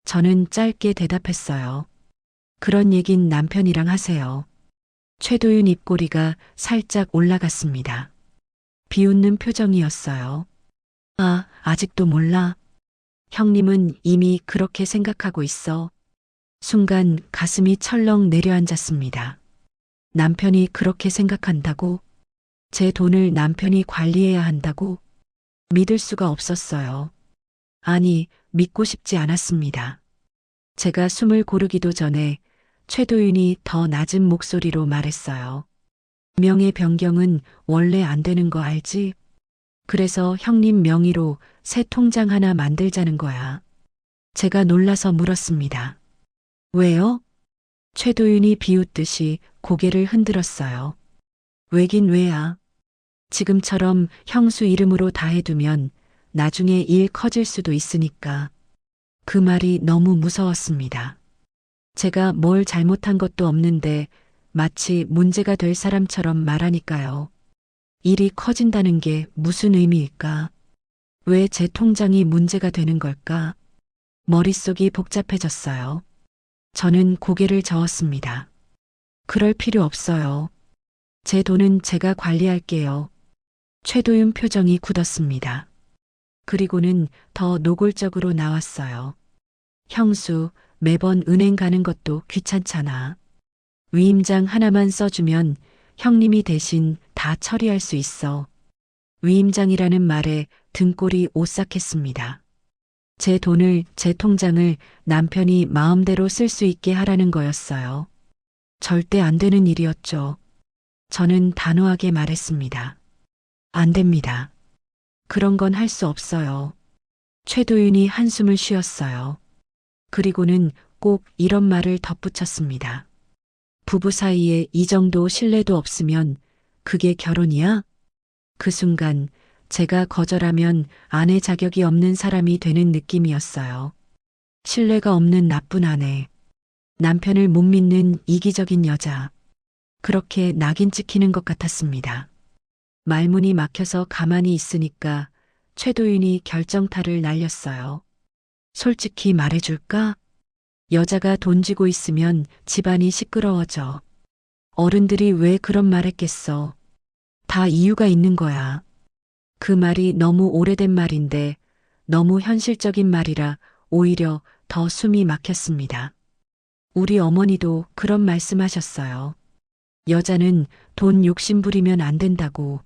저는 짧게 대답했어요. 그런 얘긴 남편이랑 하세요. 최도윤 입꼬리가 살짝 올라갔습니다. 비웃는 표정이었어요. 아, 아직도 몰라. 형님은 이미 그렇게 생각하고 있어. 순간 가슴이 철렁 내려앉았습니다. 남편이 그렇게 생각한다고? 제 돈을 남편이 관리해야 한다고? 믿을 수가 없었어요. 아니, 믿고 싶지 않았습니다. 제가 숨을 고르기도 전에 최도윤이 더 낮은 목소리로 말했어요. 명의 변경은 원래 안 되는 거 알지? 그래서 형님 명의로 새 통장 하나 만들자는 거야. 제가 놀라서 물었습니다. 왜요? 최도윤이 비웃듯이 고개를 흔들었어요. 왜긴 왜야. 지금처럼 형수 이름으로 다 해두면 나중에 일 커질 수도 있으니까. 그 말이 너무 무서웠습니다. 제가 뭘 잘못한 것도 없는데 마치 문제가 될 사람처럼 말하니까요. 일이 커진다는 게 무슨 의미일까? 왜 제 통장이 문제가 되는 걸까? 머릿속이 복잡해졌어요. 저는 고개를 저었습니다. 그럴 필요 없어요. 제 돈은 제가 관리할게요. 최도윤 표정이 굳었습니다. 그리고는 더 노골적으로 나왔어요. 형수, 매번 은행 가는 것도 귀찮잖아. 위임장 하나만 써주면 형님이 대신 다 처리할 수 있어. 위임장이라는 말에 등골이 오싹했습니다. 제 돈을, 제 통장을 남편이 마음대로 쓸 수 있게 하라는 거였어요. 절대 안 되는 일이었죠. 저는 단호하게 말했습니다. 안 됩니다. 그런 건 할 수 없어요. 최도윤이 한숨을 쉬었어요. 그리고는 꼭 이런 말을 덧붙였습니다. 부부 사이에 이 정도 신뢰도 없으면 그게 결혼이야? 그 순간 제가 거절하면 아내 자격이 없는 사람이 되는 느낌이었어요. 신뢰가 없는 나쁜 아내. 남편을 못 믿는 이기적인 여자. 그렇게 낙인 찍히는 것 같았습니다. 말문이 막혀서 가만히 있으니까 최도윤이 결정타를 날렸어요. 솔직히 말해줄까? 여자가 돈 쥐고 있으면 집안이 시끄러워져. 어른들이 왜 그런 말 했겠어. 다 이유가 있는 거야. 그 말이 너무 오래된 말인데 너무 현실적인 말이라 오히려 더 숨이 막혔습니다. 우리 어머니도 그런 말씀하셨어요. 여자는 돈 욕심 부리면 안 된다고.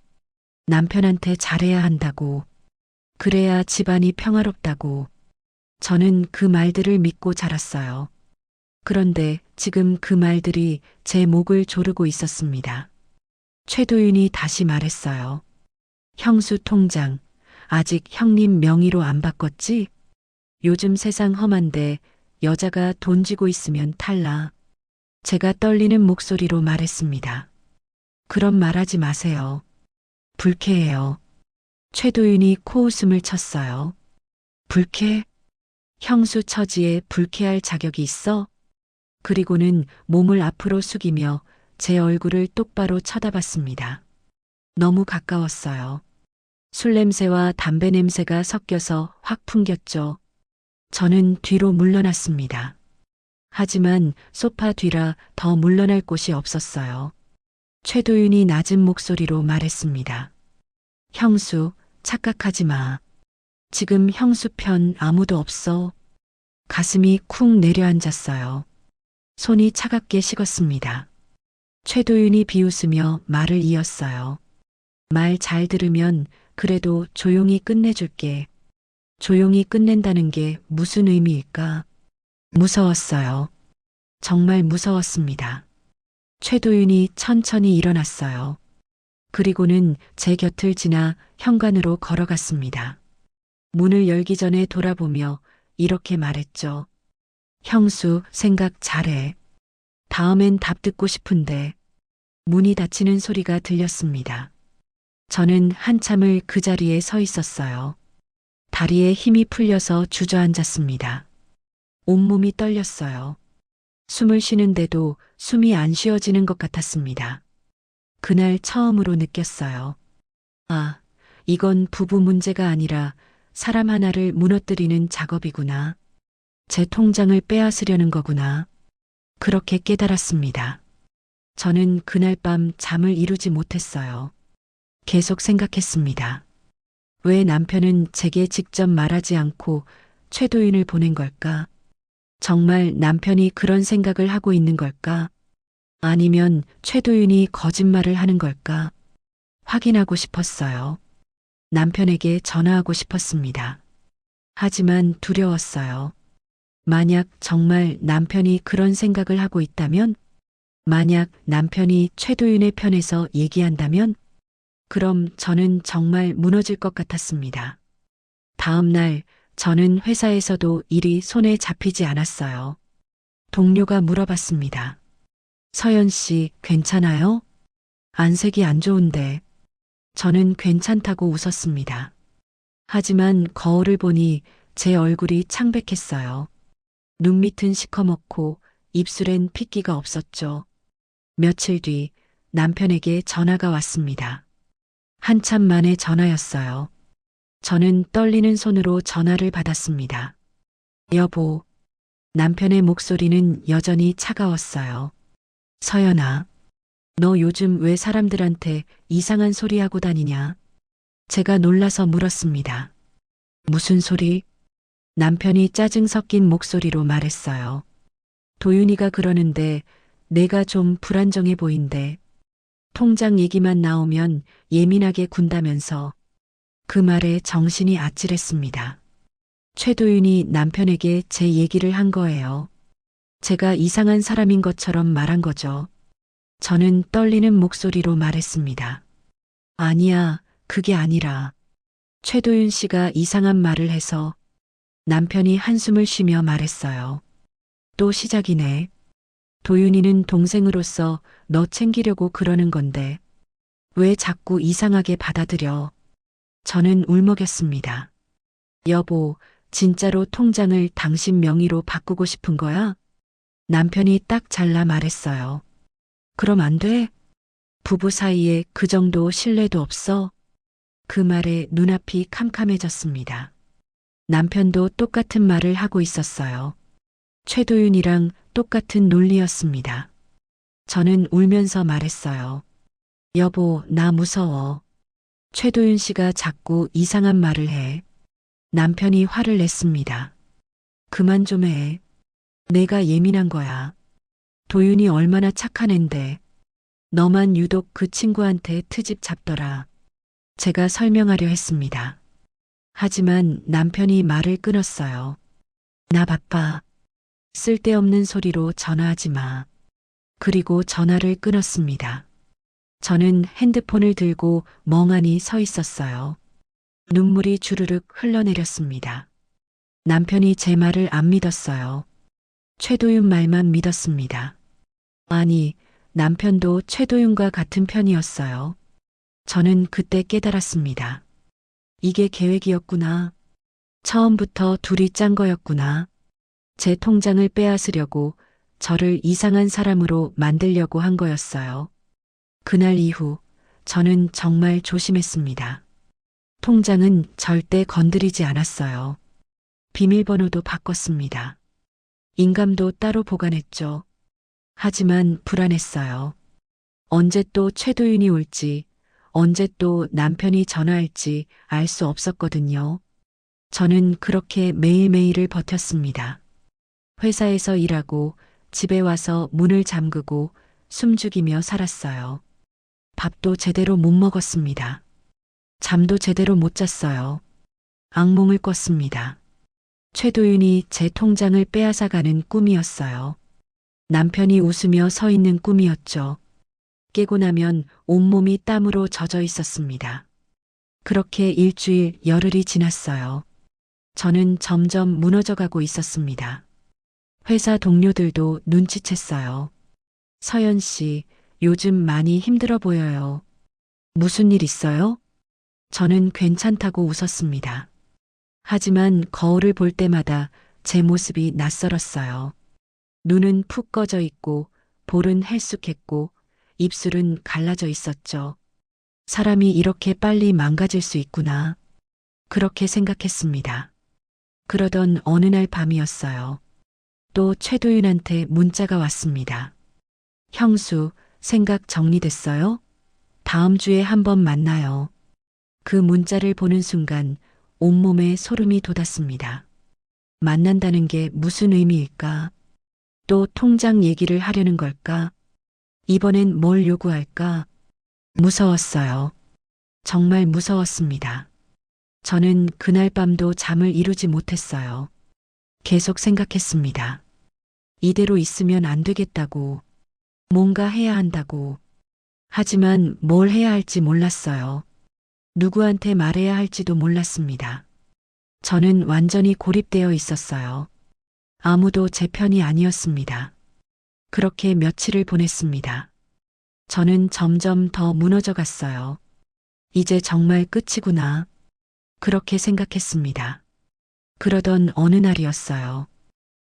남편한테 잘해야 한다고. 그래야 집안이 평화롭다고. 저는 그 말들을 믿고 자랐어요. 그런데 지금 그 말들이 제 목을 조르고 있었습니다. 최도윤이 다시 말했어요. 형수 통장, 아직 형님 명의로 안 바꿨지? 요즘 세상 험한데 여자가 돈 쥐고 있으면 탈락. 제가 떨리는 목소리로 말했습니다. 그런 말 하지 마세요. 불쾌해요. 최도윤이 코웃음을 쳤어요. 불쾌? 형수 처지에 불쾌할 자격이 있어? 그리고는 몸을 앞으로 숙이며 제 얼굴을 똑바로 쳐다봤습니다. 너무 가까웠어요. 술 냄새와 담배 냄새가 섞여서 확 풍겼죠. 저는 뒤로 물러났습니다. 하지만 소파 뒤라 더 물러날 곳이 없었어요. 최도윤이 낮은 목소리로 말했습니다. 형수, 착각하지 마. 지금 형수 편 아무도 없어. 가슴이 쿵 내려앉았어요. 손이 차갑게 식었습니다. 최도윤이 비웃으며 말을 이었어요. 말 잘 들으면 그래도 조용히 끝내줄게. 조용히 끝낸다는 게 무슨 의미일까? 무서웠어요. 정말 무서웠습니다. 최도윤이 천천히 일어났어요. 그리고는 제 곁을 지나 현관으로 걸어갔습니다. 문을 열기 전에 돌아보며 이렇게 말했죠. 형수, 생각 잘해. 다음엔 답 듣고 싶은데. 문이 닫히는 소리가 들렸습니다. 저는 한참을 그 자리에 서 있었어요. 다리에 힘이 풀려서 주저앉았습니다. 온몸이 떨렸어요. 숨을 쉬는데도 숨이 안 쉬어지는 것 같았습니다. 그날 처음으로 느꼈어요. 아, 이건 부부 문제가 아니라 사람 하나를 무너뜨리는 작업이구나. 제 통장을 빼앗으려는 거구나. 그렇게 깨달았습니다. 저는 그날 밤 잠을 이루지 못했어요. 계속 생각했습니다. 왜 남편은 제게 직접 말하지 않고 최도윤을 보낸 걸까? 정말 남편이 그런 생각을 하고 있는 걸까? 아니면 최도윤이 거짓말을 하는 걸까? 확인하고 싶었어요. 남편에게 전화하고 싶었습니다. 하지만 두려웠어요. 만약 정말 남편이 그런 생각을 하고 있다면, 만약 남편이 최도윤의 편에서 얘기한다면, 그럼 저는 정말 무너질 것 같았습니다. 다음 날 저는 회사에서도 일이 손에 잡히지 않았어요. 동료가 물어봤습니다. 서연 씨, 괜찮아요? 안색이 안 좋은데. 저는 괜찮다고 웃었습니다. 하지만 거울을 보니 제 얼굴이 창백했어요. 눈밑은 시커멓고 입술엔 핏기가 없었죠. 며칠 뒤 남편에게 전화가 왔습니다. 한참 만에 전화였어요. 저는 떨리는 손으로 전화를 받았습니다. 여보, 남편의 목소리는 여전히 차가웠어요. 서연아, 너 요즘 왜 사람들한테 이상한 소리 하고 다니냐? 제가 놀라서 물었습니다. 무슨 소리? 남편이 짜증 섞인 목소리로 말했어요. 도윤이가 그러는데 내가 좀 불안정해 보인대. 통장 얘기만 나오면 예민하게 군다면서. 그 말에 정신이 아찔했습니다. 최도윤이 남편에게 제 얘기를 한 거예요. 제가 이상한 사람인 것처럼 말한 거죠. 저는 떨리는 목소리로 말했습니다. 아니야, 그게 아니라. 최도윤 씨가 이상한 말을 해서. 남편이 한숨을 쉬며 말했어요. 또 시작이네. 도윤이는 동생으로서 너 챙기려고 그러는 건데 왜 자꾸 이상하게 받아들여? 저는 울먹였습니다. 여보, 진짜로 통장을 당신 명의로 바꾸고 싶은 거야? 남편이 딱 잘라 말했어요. 그럼 안 돼? 부부 사이에 그 정도 신뢰도 없어? 그 말에 눈앞이 캄캄해졌습니다. 남편도 똑같은 말을 하고 있었어요. 최도윤이랑 똑같은 논리였습니다. 저는 울면서 말했어요. 여보, 나 무서워. 최도윤 씨가 자꾸 이상한 말을 해. 남편이 화를 냈습니다. 그만 좀 해. 내가 예민한 거야. 도윤이 얼마나 착한 앤데. 너만 유독 그 친구한테 트집 잡더라. 제가 설명하려 했습니다. 하지만 남편이 말을 끊었어요. 나 바빠. 쓸데없는 소리로 전화하지 마. 그리고 전화를 끊었습니다. 저는 핸드폰을 들고 멍하니 서 있었어요. 눈물이 주르륵 흘러내렸습니다. 남편이 제 말을 안 믿었어요. 최도윤 말만 믿었습니다. 아니, 남편도 최도윤과 같은 편이었어요. 저는 그때 깨달았습니다. 이게 계획이었구나. 처음부터 둘이 짠 거였구나. 제 통장을 빼앗으려고 저를 이상한 사람으로 만들려고 한 거였어요. 그날 이후 저는 정말 조심했습니다. 통장은 절대 건드리지 않았어요. 비밀번호도 바꿨습니다. 인감도 따로 보관했죠. 하지만 불안했어요. 언제 또 최도윤이 올지, 언제 또 남편이 전화할지 알 수 없었거든요. 저는 그렇게 매일매일을 버텼습니다. 회사에서 일하고 집에 와서 문을 잠그고 숨죽이며 살았어요. 밥도 제대로 못 먹었습니다. 잠도 제대로 못 잤어요. 악몽을 꿨습니다. 최도윤이 제 통장을 빼앗아가는 꿈이었어요. 남편이 웃으며 서 있는 꿈이었죠. 깨고 나면 온몸이 땀으로 젖어 있었습니다. 그렇게 일주일 열흘이 지났어요. 저는 점점 무너져가고 있었습니다. 회사 동료들도 눈치챘어요. 서연 씨, 요즘 많이 힘들어 보여요. 무슨 일 있어요? 저는 괜찮다고 웃었습니다. 하지만 거울을 볼 때마다 제 모습이 낯설었어요. 눈은 푹 꺼져 있고 볼은 헬쑥했고 입술은 갈라져 있었죠. 사람이 이렇게 빨리 망가질 수 있구나. 그렇게 생각했습니다. 그러던 어느 날 밤이었어요. 또 최도윤한테 문자가 왔습니다. 형수, 생각 정리됐어요? 다음 주에 한번 만나요. 그 문자를 보는 순간 온몸에 소름이 돋았습니다. 만난다는 게 무슨 의미일까? 또 통장 얘기를 하려는 걸까? 이번엔 뭘 요구할까? 무서웠어요. 정말 무서웠습니다. 저는 그날 밤도 잠을 이루지 못했어요. 계속 생각했습니다. 이대로 있으면 안 되겠다고. 뭔가 해야 한다고. 하지만 뭘 해야 할지 몰랐어요. 누구한테 말해야 할지도 몰랐습니다. 저는 완전히 고립되어 있었어요. 아무도 제 편이 아니었습니다. 그렇게 며칠을 보냈습니다. 저는 점점 더 무너져 갔어요. 이제 정말 끝이구나. 그렇게 생각했습니다. 그러던 어느 날이었어요.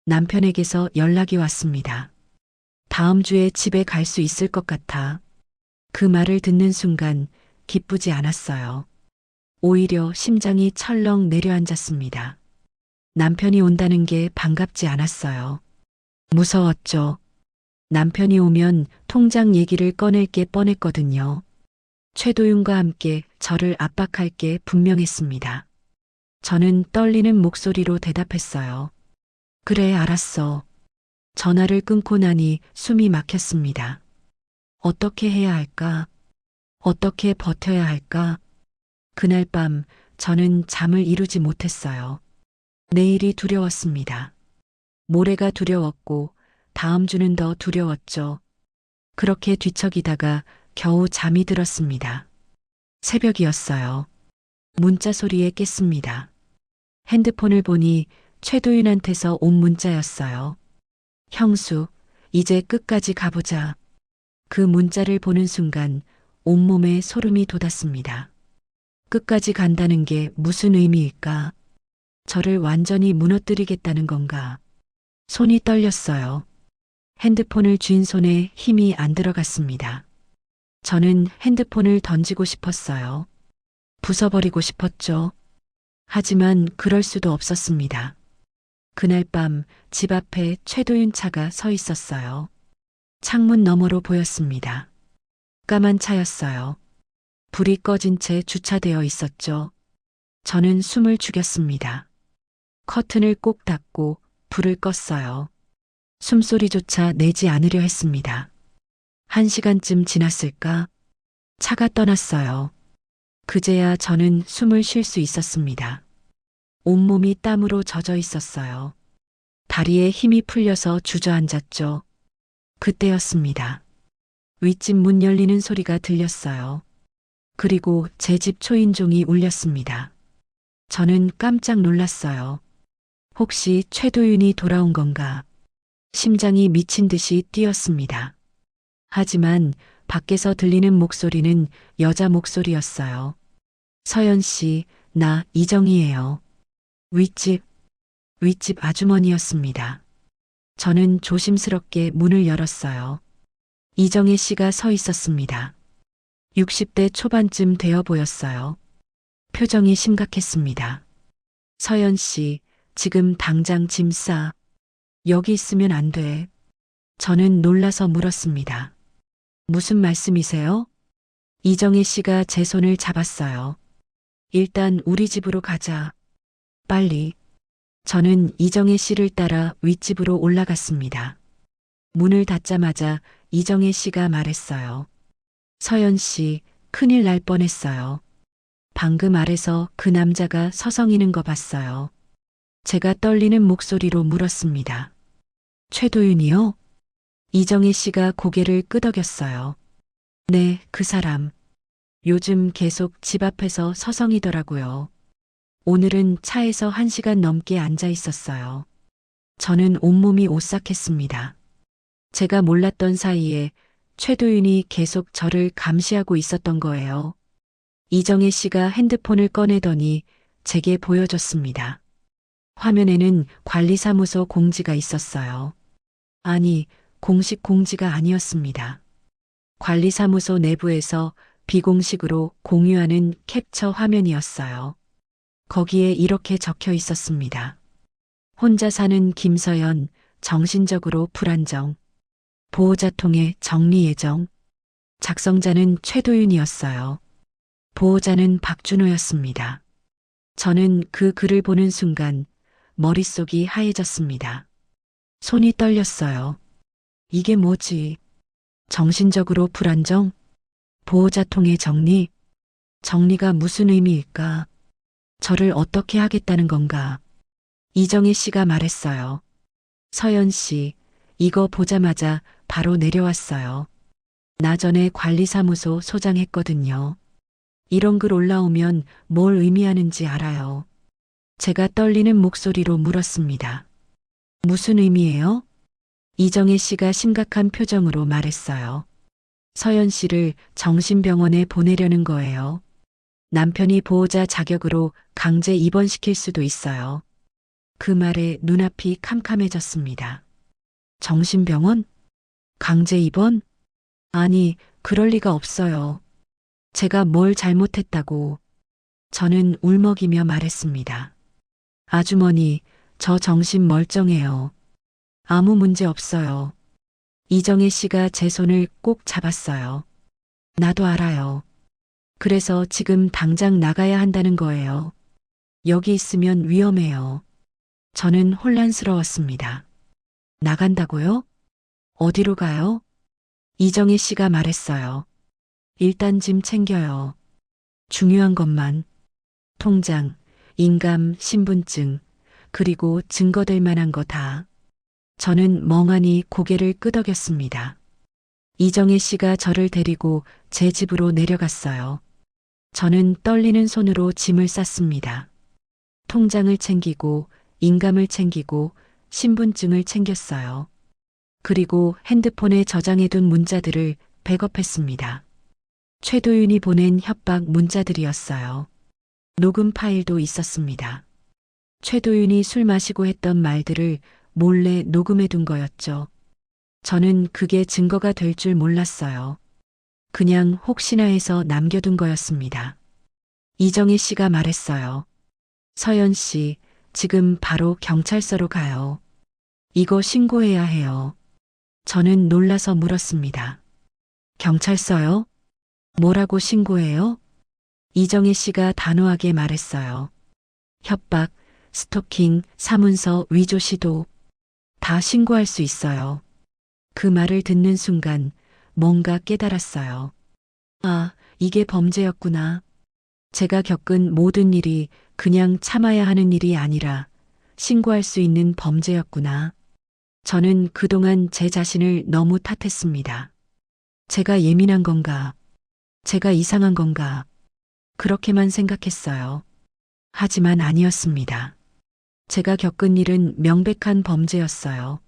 남편에게서 연락이 왔습니다. 다음 주에 집에 갈 수 있을 것 같아. 그 말을 듣는 순간 기쁘지 않았어요. 오히려 심장이 철렁 내려앉았습니다. 남편이 온다는 게 반갑지 않았어요. 무서웠죠. 남편이 오면 통장 얘기를 꺼낼 게 뻔했거든요. 최도윤과 함께 저를 압박할 게 분명했습니다. 저는 떨리는 목소리로 대답했어요. 그래, 알았어. 전화를 끊고 나니 숨이 막혔습니다. 어떻게 해야 할까? 어떻게 버텨야 할까? 그날 밤 저는 잠을 이루지 못했어요. 내일이 두려웠습니다. 모레가 두려웠고 다음 주는 더 두려웠죠. 그렇게 뒤척이다가 겨우 잠이 들었습니다. 새벽이었어요. 문자 소리에 깼습니다. 핸드폰을 보니 최도윤한테서 온 문자였어요. 형수, 이제 끝까지 가보자. 그 문자를 보는 순간 온몸에 소름이 돋았습니다. 끝까지 간다는 게 무슨 의미일까? 저를 완전히 무너뜨리겠다는 건가? 손이 떨렸어요. 핸드폰을 쥔 손에 힘이 안 들어갔습니다. 저는 핸드폰을 던지고 싶었어요. 부숴버리고 싶었죠. 하지만 그럴 수도 없었습니다. 그날 밤 집 앞에 최도윤 차가 서 있었어요. 창문 너머로 보였습니다. 까만 차였어요. 불이 꺼진 채 주차되어 있었죠. 저는 숨을 죽였습니다. 커튼을 꼭 닫고 불을 껐어요. 숨소리조차 내지 않으려 했습니다. 1시간쯤 지났을까? 차가 떠났어요. 그제야 저는 숨을 쉴 수 있었습니다. 온몸이 땀으로 젖어 있었어요. 다리에 힘이 풀려서 주저앉았죠. 그때였습니다. 윗집 문 열리는 소리가 들렸어요. 그리고 제 집 초인종이 울렸습니다. 저는 깜짝 놀랐어요. 혹시 최도윤이 돌아온 건가? 심장이 미친 듯이 뛰었습니다. 하지만 밖에서 들리는 목소리는 여자 목소리였어요. 서연 씨, 나 이정희예요. 윗집 아주머니였습니다. 저는 조심스럽게 문을 열었어요. 이정희 씨가 서 있었습니다. 60대 초반쯤 되어 보였어요. 표정이 심각했습니다. 서연 씨, 지금 당장 짐 싸. 여기 있으면 안 돼. 저는 놀라서 물었습니다. 무슨 말씀이세요? 이정희 씨가 제 손을 잡았어요. 일단 우리 집으로 가자. 빨리. 저는 이정희 씨를 따라 윗집으로 올라갔습니다. 문을 닫자마자 이정희 씨가 말했어요. 서연 씨, 큰일 날 뻔했어요. 방금 아래서 그 남자가 서성이는 거 봤어요. 제가 떨리는 목소리로 물었습니다. 최도윤이요? 이정희 씨가 고개를 끄덕였어요. 네, 그 사람. 요즘 계속 집 앞에서 서성이더라고요. 오늘은 차에서 1시간 넘게 앉아 있었어요. 저는 온몸이 오싹했습니다. 제가 몰랐던 사이에 최도윤이 계속 저를 감시하고 있었던 거예요. 이정희 씨가 핸드폰을 꺼내더니 제게 보여줬습니다. 화면에는 관리사무소 공지가 있었어요. 아니, 공식 공지가 아니었습니다. 관리사무소 내부에서 비공식으로 공유하는 캡처 화면이었어요. 거기에 이렇게 적혀 있었습니다. 혼자 사는 김서연, 정신적으로 불안정. 보호자 통해 정리 예정. 작성자는 최도윤이었어요. 보호자는 박준호였습니다. 저는 그 글을 보는 순간 머릿속이 하얘졌습니다. 손이 떨렸어요. 이게 뭐지? 정신적으로 불안정? 보호자 통해 정리? 정리가 무슨 의미일까? 저를 어떻게 하겠다는 건가? 이정희 씨가 말했어요. 서연 씨, 이거 보자마자 바로 내려왔어요. 나 전에 관리사무소 소장했거든요. 이런 글 올라오면 뭘 의미하는지 알아요. 제가 떨리는 목소리로 물었습니다. 무슨 의미예요? 이정희 씨가 심각한 표정으로 말했어요. 서연 씨를 정신병원에 보내려는 거예요. 남편이 보호자 자격으로 강제 입원시킬 수도 있어요. 그 말에 눈앞이 캄캄해졌습니다. 정신병원? 강제 입원? 아니, 그럴 리가 없어요. 제가 뭘 잘못했다고. 저는 울먹이며 말했습니다. 아주머니, 저 정신 멀쩡해요. 아무 문제 없어요. 이정희 씨가 제 손을 꼭 잡았어요. 나도 알아요. 그래서 지금 당장 나가야 한다는 거예요. 여기 있으면 위험해요. 저는 혼란스러웠습니다. 나간다고요? 어디로 가요? 이정희 씨가 말했어요. 일단 짐 챙겨요. 중요한 것만. 통장, 인감, 신분증, 그리고 증거될 만한 거 다. 저는 멍하니 고개를 끄덕였습니다. 이정희 씨가 저를 데리고 제 집으로 내려갔어요. 저는 떨리는 손으로 짐을 쌌습니다. 통장을 챙기고, 인감을 챙기고, 신분증을 챙겼어요. 그리고 핸드폰에 저장해둔 문자들을 백업했습니다. 최도윤이 보낸 협박 문자들이었어요. 녹음 파일도 있었습니다. 최도윤이 술 마시고 했던 말들을 몰래 녹음해둔 거였죠. 저는 그게 증거가 될 줄 몰랐어요. 그냥 혹시나 해서 남겨둔 거였습니다. 이정희 씨가 말했어요. 서연 씨, 지금 바로 경찰서로 가요. 이거 신고해야 해요. 저는 놀라서 물었습니다. 경찰서요? 뭐라고 신고해요? 이정희 씨가 단호하게 말했어요. 협박, 스토킹, 사문서 위조 시도 다 신고할 수 있어요. 그 말을 듣는 순간 뭔가 깨달았어요. 아, 이게 범죄였구나. 제가 겪은 모든 일이 그냥 참아야 하는 일이 아니라 신고할 수 있는 범죄였구나. 저는 그동안 제 자신을 너무 탓했습니다. 제가 예민한 건가? 제가 이상한 건가? 그렇게만 생각했어요. 하지만 아니었습니다. 제가 겪은 일은 명백한 범죄였어요.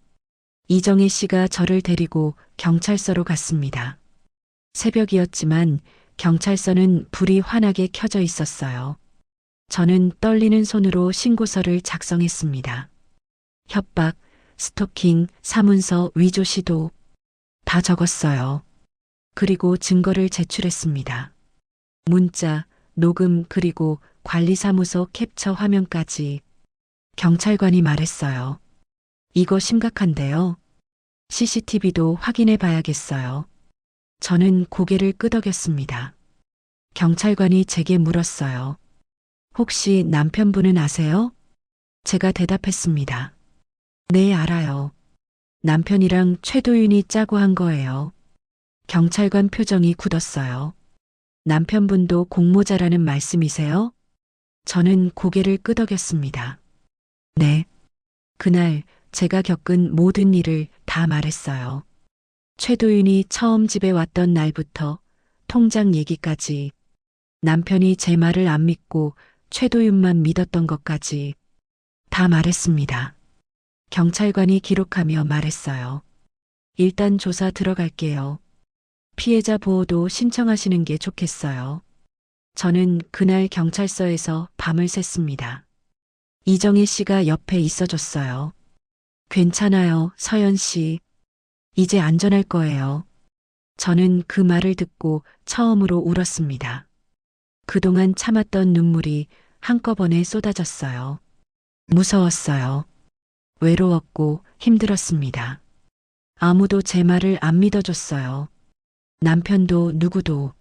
이정혜 씨가 저를 데리고 경찰서로 갔습니다. 새벽이었지만 경찰서는 불이 환하게 켜져 있었어요. 저는 떨리는 손으로 신고서를 작성했습니다. 협박, 스토킹, 사문서 위조 시도 다 적었어요. 그리고 증거를 제출했습니다. 문자, 녹음 그리고 관리사무소 캡처 화면까지. 경찰관이 말했어요. 이거 심각한데요. CCTV도 확인해 봐야겠어요. 저는 고개를 끄덕였습니다. 경찰관이 제게 물었어요. 혹시 남편분은 아세요? 제가 대답했습니다. 네, 알아요. 남편이랑 최도윤이 짜고 한 거예요. 경찰관 표정이 굳었어요. 남편분도 공모자라는 말씀이세요? 저는 고개를 끄덕였습니다. 네. 그날 제가 겪은 모든 일을 다 말했어요. 최도윤이 처음 집에 왔던 날부터 통장 얘기까지, 남편이 제 말을 안 믿고 최도윤만 믿었던 것까지 다 말했습니다. 경찰관이 기록하며 말했어요. 일단 조사 들어갈게요. 피해자 보호도 신청하시는 게 좋겠어요. 저는 그날 경찰서에서 밤을 샜습니다. 이정혜 씨가 옆에 있어줬어요. 괜찮아요, 서연 씨. 이제 안전할 거예요. 저는 그 말을 듣고 처음으로 울었습니다. 그동안 참았던 눈물이 한꺼번에 쏟아졌어요. 무서웠어요. 외로웠고 힘들었습니다. 아무도 제 말을 안 믿어줬어요. 남편도 누구도.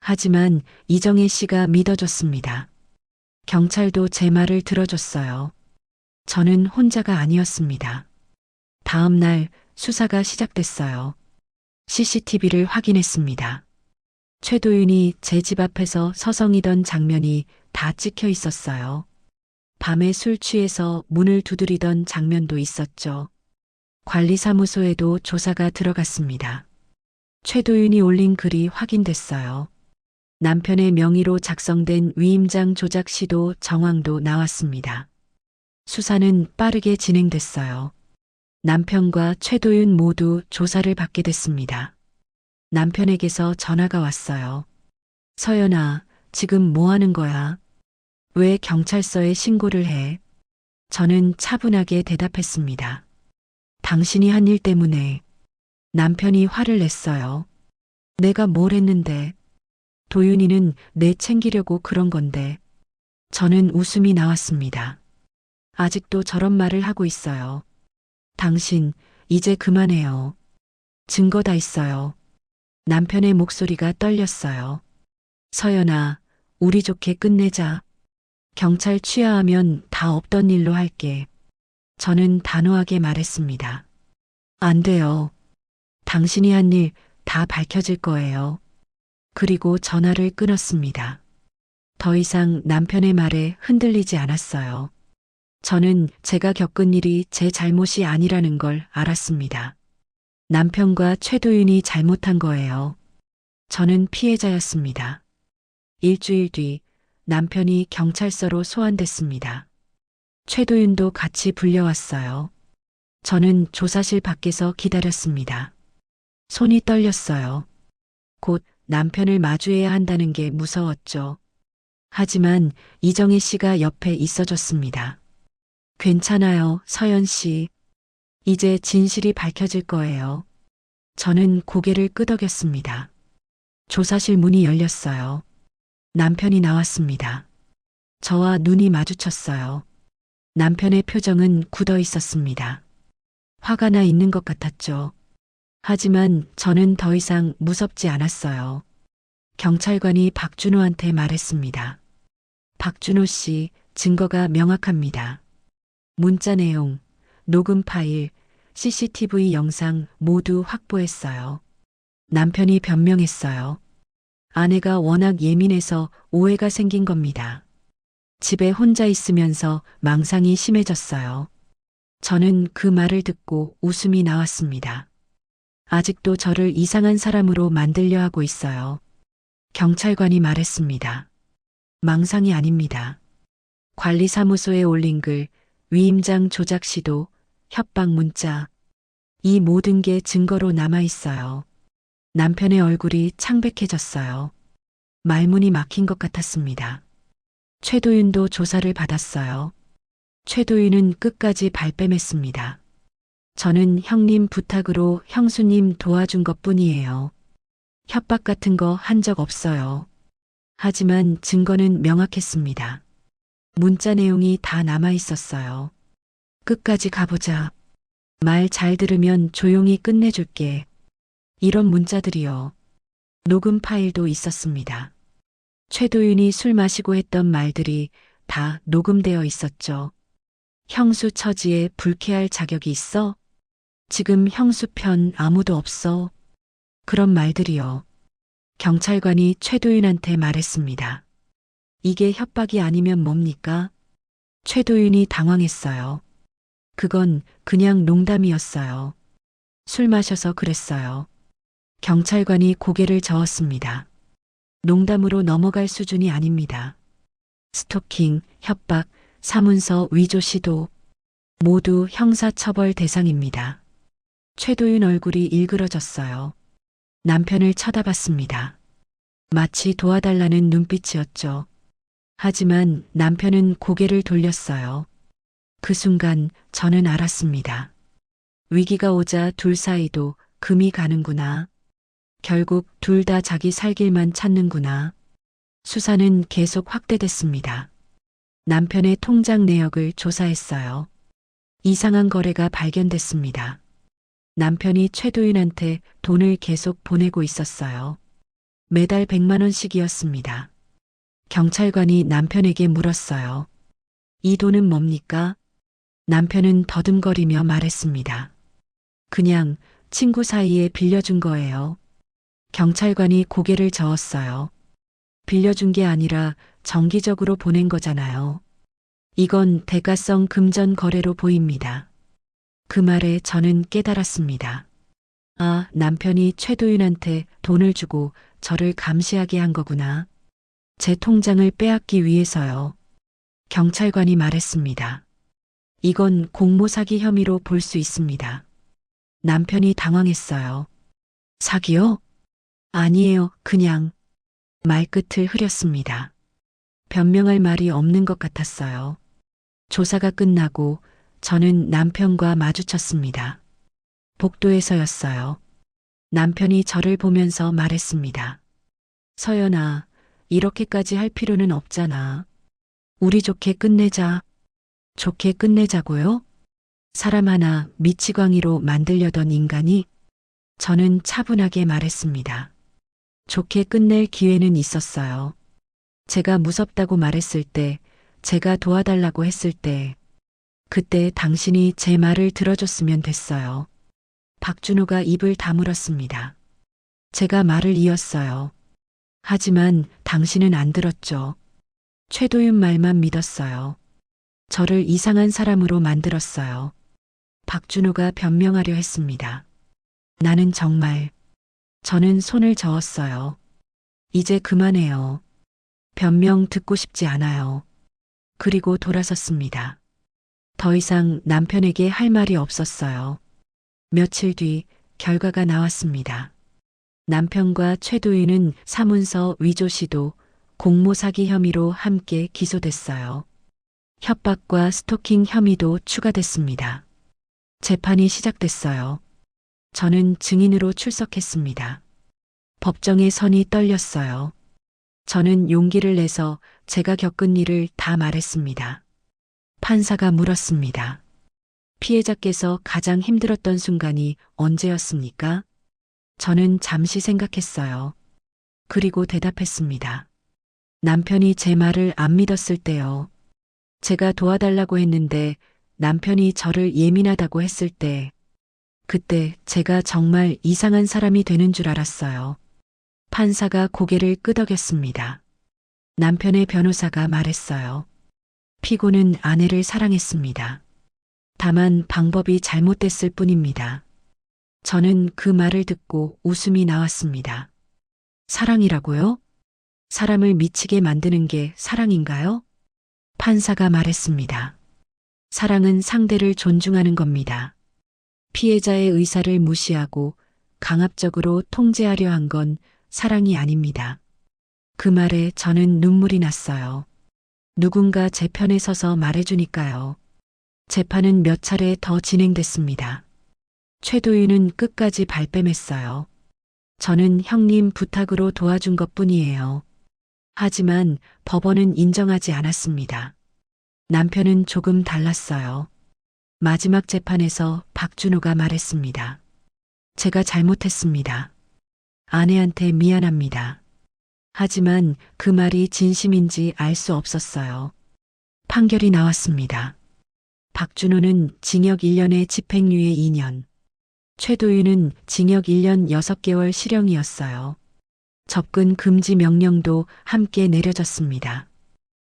하지만 이정혜 씨가 믿어줬습니다. 경찰도 제 말을 들어줬어요. 저는 혼자가 아니었습니다. 다음 날 수사가 시작됐어요. CCTV를 확인했습니다. 최도윤이 제 집 앞에서 서성이던 장면이 다 찍혀 있었어요. 밤에 술 취해서 문을 두드리던 장면도 있었죠. 관리사무소에도 조사가 들어갔습니다. 최도윤이 올린 글이 확인됐어요. 남편의 명의로 작성된 위임장 조작 시도 정황도 나왔습니다. 수사는 빠르게 진행됐어요. 남편과 최도윤 모두 조사를 받게 됐습니다. 남편에게서 전화가 왔어요. 서연아, 지금 뭐 하는 거야? 왜 경찰서에 신고를 해? 저는 차분하게 대답했습니다. 당신이 한 일 때문에. 남편이 화를 냈어요. 내가 뭘 했는데? 도윤이는 내 챙기려고 그런 건데. 저는 웃음이 나왔습니다. 아직도 저런 말을 하고 있어요. 당신, 이제 그만해요. 증거 다 있어요. 남편의 목소리가 떨렸어요. 서연아, 우리 좋게 끝내자. 경찰 취하하면 다 없던 일로 할게. 저는 단호하게 말했습니다. 안 돼요. 당신이 한 일 다 밝혀질 거예요. 그리고 전화를 끊었습니다. 더 이상 남편의 말에 흔들리지 않았어요. 저는 제가 겪은 일이 제 잘못이 아니라는 걸 알았습니다. 남편과 최도윤이 잘못한 거예요. 저는 피해자였습니다. 일주일 뒤 남편이 경찰서로 소환됐습니다. 최도윤도 같이 불려왔어요. 저는 조사실 밖에서 기다렸습니다. 손이 떨렸어요. 곧 남편을 마주해야 한다는 게 무서웠죠. 하지만 이정혜 씨가 옆에 있어줬습니다. 괜찮아요, 서연 씨. 이제 진실이 밝혀질 거예요. 저는 고개를 끄덕였습니다. 조사실 문이 열렸어요. 남편이 나왔습니다. 저와 눈이 마주쳤어요. 남편의 표정은 굳어 있었습니다. 화가 나 있는 것 같았죠. 하지만 저는 더 이상 무섭지 않았어요. 경찰관이 박준호한테 말했습니다. 박준호 씨, 증거가 명확합니다. 문자 내용, 녹음 파일, CCTV 영상 모두 확보했어요. 남편이 변명했어요. 아내가 워낙 예민해서 오해가 생긴 겁니다. 집에 혼자 있으면서 망상이 심해졌어요. 저는 그 말을 듣고 웃음이 나왔습니다. 아직도 저를 이상한 사람으로 만들려 하고 있어요. 경찰관이 말했습니다. 망상이 아닙니다. 관리사무소에 올린 글, 위임장 조작 시도, 협박 문자. 이 모든 게 증거로 남아 있어요. 남편의 얼굴이 창백해졌어요. 말문이 막힌 것 같았습니다. 최도윤도 조사를 받았어요. 최도윤은 끝까지 발뺌했습니다. 저는 형님 부탁으로 형수님 도와준 것뿐이에요. 협박 같은 거 한 적 없어요. 하지만 증거는 명확했습니다. 문자 내용이 다 남아 있었어요. 끝까지 가보자. 말 잘 들으면 조용히 끝내줄게. 이런 문자들이요. 녹음 파일도 있었습니다. 최도윤이 술 마시고 했던 말들이 다 녹음되어 있었죠. 형수 처지에 불쾌할 자격이 있어? 지금 형수 편 아무도 없어. 그런 말들이요. 경찰관이 최도윤한테 말했습니다. 이게 협박이 아니면 뭡니까? 최도윤이 당황했어요. 그건 그냥 농담이었어요. 술 마셔서 그랬어요. 경찰관이 고개를 저었습니다. 농담으로 넘어갈 수준이 아닙니다. 스토킹, 협박, 사문서 위조 시도 모두 형사처벌 대상입니다. 최도윤 얼굴이 일그러졌어요. 남편을 쳐다봤습니다. 마치 도와달라는 눈빛이었죠. 하지만 남편은 고개를 돌렸어요. 그 순간 저는 알았습니다. 위기가 오자 둘 사이도 금이 가는구나. 결국 둘 다 자기 살 길만 찾는구나. 수사는 계속 확대됐습니다. 남편의 통장 내역을 조사했어요. 이상한 거래가 발견됐습니다. 남편이 최도윤한테 돈을 계속 보내고 있었어요. 매달 100만 원씩이었습니다. 경찰관이 남편에게 물었어요. 이 돈은 뭡니까? 남편은 더듬거리며 말했습니다. 그냥 친구 사이에 빌려준 거예요. 경찰관이 고개를 저었어요. 빌려준 게 아니라 정기적으로 보낸 거잖아요. 이건 대가성 금전 거래로 보입니다. 그 말에 저는 깨달았습니다. 아, 남편이 최도윤한테 돈을 주고 저를 감시하게 한 거구나. 제 통장을 빼앗기 위해서요. 경찰관이 말했습니다. 이건 공모 사기 혐의로 볼 수 있습니다. 남편이 당황했어요. 사기요? 아니에요, 그냥. 말끝을 흐렸습니다. 변명할 말이 없는 것 같았어요. 조사가 끝나고 저는 남편과 마주쳤습니다. 복도에서였어요. 남편이 저를 보면서 말했습니다. 서연아, 이렇게까지 할 필요는 없잖아. 우리 좋게 끝내자. 좋게 끝내자고요? 사람 하나 미치광이로 만들려던 인간이? 저는 차분하게 말했습니다. 좋게 끝낼 기회는 있었어요. 제가 무섭다고 말했을 때, 제가 도와달라고 했을 때, 그때 당신이 제 말을 들어줬으면 됐어요. 박준호가 입을 다물었습니다. 제가 말을 이었어요. 하지만 당신은 안 들었죠. 최도윤 말만 믿었어요. 저를 이상한 사람으로 만들었어요. 박준호가 변명하려 했습니다. 나는 정말, 저는 손을 저었어요. 이제 그만해요. 변명 듣고 싶지 않아요. 그리고 돌아섰습니다. 더 이상 남편에게 할 말이 없었어요. 며칠 뒤 결과가 나왔습니다. 남편과 최도윤은 사문서 위조 시도, 공모 사기 혐의로 함께 기소됐어요. 협박과 스토킹 혐의도 추가됐습니다. 재판이 시작됐어요. 저는 증인으로 출석했습니다. 법정의 선이 떨렸어요. 저는 용기를 내서 제가 겪은 일을 다 말했습니다. 판사가 물었습니다. 피해자께서 가장 힘들었던 순간이 언제였습니까? 저는 잠시 생각했어요. 그리고 대답했습니다. 남편이 제 말을 안 믿었을 때요. 제가 도와달라고 했는데 남편이 저를 예민하다고 했을 때, 그때 제가 정말 이상한 사람이 되는 줄 알았어요. 판사가 고개를 끄덕였습니다. 남편의 변호사가 말했어요. 피고는 아내를 사랑했습니다. 다만 방법이 잘못됐을 뿐입니다. 저는 그 말을 듣고 웃음이 나왔습니다. 사랑이라고요? 사람을 미치게 만드는 게 사랑인가요? 판사가 말했습니다. 사랑은 상대를 존중하는 겁니다. 피해자의 의사를 무시하고 강압적으로 통제하려 한 건 사랑이 아닙니다. 그 말에 저는 눈물이 났어요. 누군가 제 편에 서서 말해주니까요. 재판은 몇 차례 더 진행됐습니다. 최도윤은 끝까지 발뺌했어요. 저는 형님 부탁으로 도와준 것뿐이에요. 하지만 법원은 인정하지 않았습니다. 남편은 조금 달랐어요. 마지막 재판에서 박준호가 말했습니다. 제가 잘못했습니다. 아내한테 미안합니다. 하지만 그 말이 진심인지 알 수 없었어요. 판결이 나왔습니다. 박준호는 징역 1년에 집행유예 2년, 최도윤은 징역 1년 6개월 실형이었어요. 접근 금지 명령도 함께 내려졌습니다.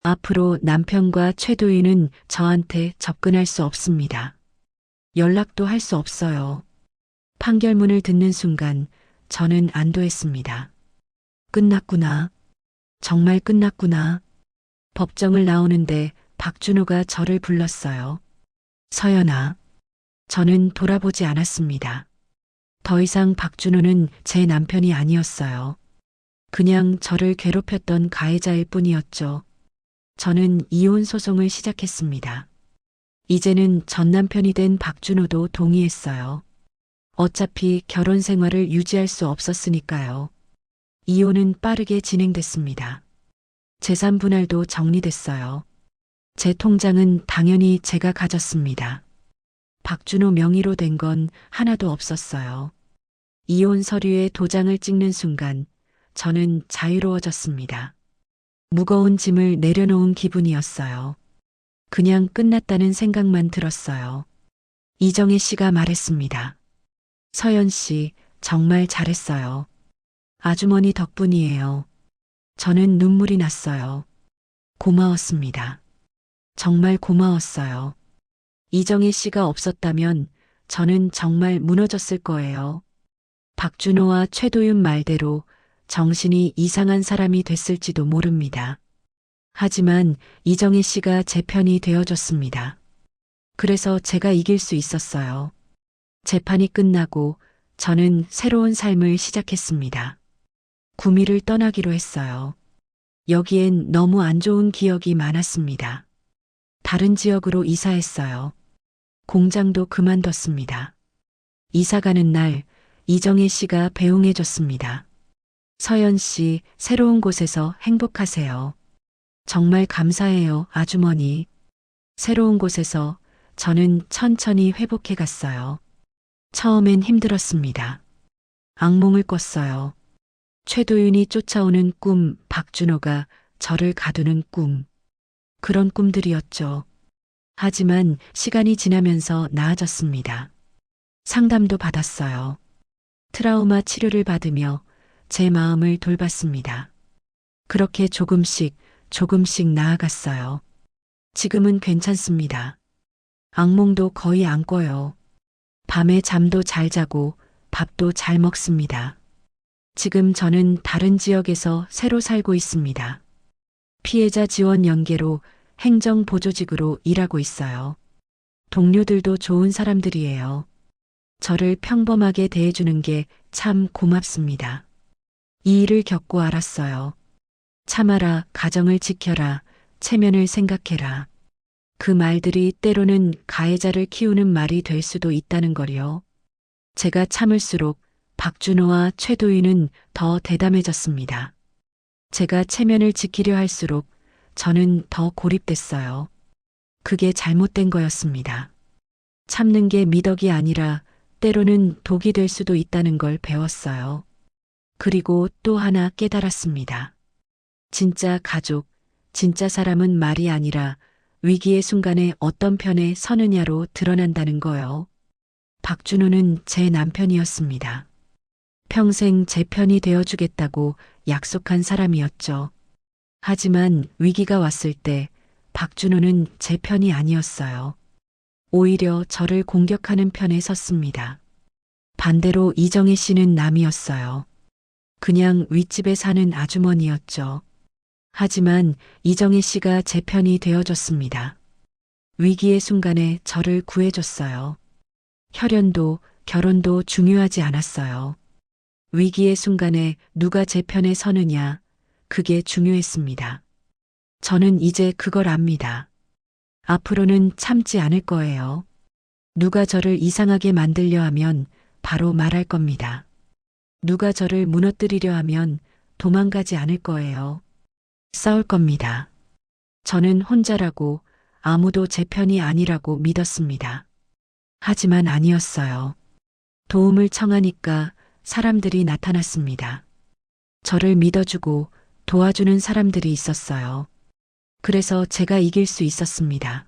앞으로 남편과 최도윤은 저한테 접근할 수 없습니다. 연락도 할 수 없어요. 판결문을 듣는 순간 저는 안도했습니다. 끝났구나. 정말 끝났구나. 법정을 나오는데 박준호가 저를 불렀어요. 서연아. 저는 돌아보지 않았습니다. 더 이상 박준호는 제 남편이 아니었어요. 그냥 저를 괴롭혔던 가해자일 뿐이었죠. 저는 이혼 소송을 시작했습니다. 이제는 전 남편이 된 박준호도 동의했어요. 어차피 결혼 생활을 유지할 수 없었으니까요. 이혼은 빠르게 진행됐습니다. 재산 분할도 정리됐어요. 제 통장은 당연히 제가 가졌습니다. 박준호 명의로 된 건 하나도 없었어요. 이혼 서류에 도장을 찍는 순간 저는 자유로워졌습니다. 무거운 짐을 내려놓은 기분이었어요. 그냥 끝났다는 생각만 들었어요. 이정혜 씨가 말했습니다. 서연 씨, 정말 잘했어요. 아주머니 덕분이에요. 저는 눈물이 났어요. 고마웠습니다. 정말 고마웠어요. 이정혜 씨가 없었다면 저는 정말 무너졌을 거예요. 박준호와 최도윤 말대로 정신이 이상한 사람이 됐을지도 모릅니다. 하지만 이정혜 씨가 제 편이 되어줬습니다. 그래서 제가 이길 수 있었어요. 재판이 끝나고 저는 새로운 삶을 시작했습니다. 구미를 떠나기로 했어요. 여기엔 너무 안 좋은 기억이 많았습니다. 다른 지역으로 이사했어요. 공장도 그만뒀습니다. 이사 가는 날 이정혜 씨가 배웅해줬습니다. 서연 씨, 새로운 곳에서 행복하세요. 정말 감사해요, 아주머니. 새로운 곳에서 저는 천천히 회복해 갔어요. 처음엔 힘들었습니다. 악몽을 꿨어요. 최도윤이 쫓아오는 꿈, 박준호가 저를 가두는 꿈. 그런 꿈들이었죠. 하지만 시간이 지나면서 나아졌습니다. 상담도 받았어요. 트라우마 치료를 받으며 제 마음을 돌봤습니다. 그렇게 조금씩 나아갔어요. 지금은 괜찮습니다. 악몽도 거의 안 꿔요. 밤에 잠도 잘 자고 밥도 잘 먹습니다. 지금 저는 다른 지역에서 새로 살고 있습니다. 피해자 지원 연계로 행정보조직으로 일하고 있어요. 동료들도 좋은 사람들이에요. 저를 평범하게 대해주는 게 참 고맙습니다. 이 일을 겪고 알았어요. 참아라, 가정을 지켜라, 체면을 생각해라. 그 말들이 때로는 가해자를 키우는 말이 될 수도 있다는 거요. 제가 참을수록 박준호와 최도윤은 더 대담해졌습니다. 제가 체면을 지키려 할수록 저는 더 고립됐어요. 그게 잘못된 거였습니다. 참는 게 미덕이 아니라 때로는 독이 될 수도 있다는 걸 배웠어요. 그리고 또 하나 깨달았습니다. 진짜 가족, 진짜 사람은 말이 아니라 위기의 순간에 어떤 편에 서느냐로 드러난다는 거요. 박준호는 제 남편이었습니다. 평생 제 편이 되어주겠다고 약속한 사람이었죠. 하지만 위기가 왔을 때 박준호는 제 편이 아니었어요. 오히려 저를 공격하는 편에 섰습니다. 반대로 이정혜 씨는 남이었어요. 그냥 윗집에 사는 아주머니였죠. 하지만 이정혜 씨가 제 편이 되어줬습니다. 위기의 순간에 저를 구해줬어요. 혈연도 결혼도 중요하지 않았어요. 위기의 순간에 누가 제 편에 서느냐, 그게 중요했습니다. 저는 이제 그걸 압니다. 앞으로는 참지 않을 거예요. 누가 저를 이상하게 만들려 하면 바로 말할 겁니다. 누가 저를 무너뜨리려 하면 도망가지 않을 거예요. 싸울 겁니다. 저는 혼자라고 아무도 제 편이 아니라고 믿었습니다. 하지만 아니었어요. 도움을 청하니까 사람들이 나타났습니다. 저를 믿어주고 도와주는 사람들이 있었어요. 그래서 제가 이길 수 있었습니다.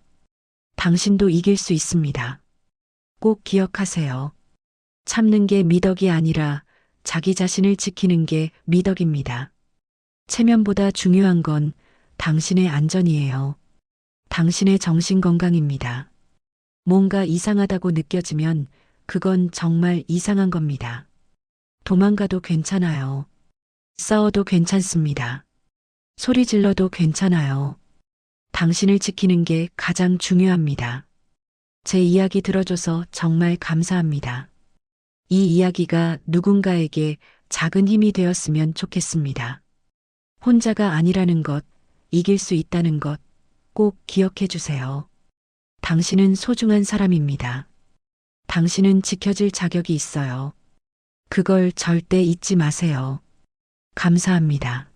당신도 이길 수 있습니다. 꼭 기억하세요. 참는 게 미덕이 아니라 자기 자신을 지키는 게 미덕입니다. 체면보다 중요한 건 당신의 안전이에요. 당신의 정신 건강입니다. 뭔가 이상하다고 느껴지면 그건 정말 이상한 겁니다. 도망가도 괜찮아요. 싸워도 괜찮습니다. 소리 질러도 괜찮아요. 당신을 지키는 게 가장 중요합니다. 제 이야기 들어줘서 정말 감사합니다. 이 이야기가 누군가에게 작은 힘이 되었으면 좋겠습니다. 혼자가 아니라는 것, 이길 수 있다는 것 꼭 기억해 주세요. 당신은 소중한 사람입니다. 당신은 지켜질 자격이 있어요. 그걸 절대 잊지 마세요. 감사합니다.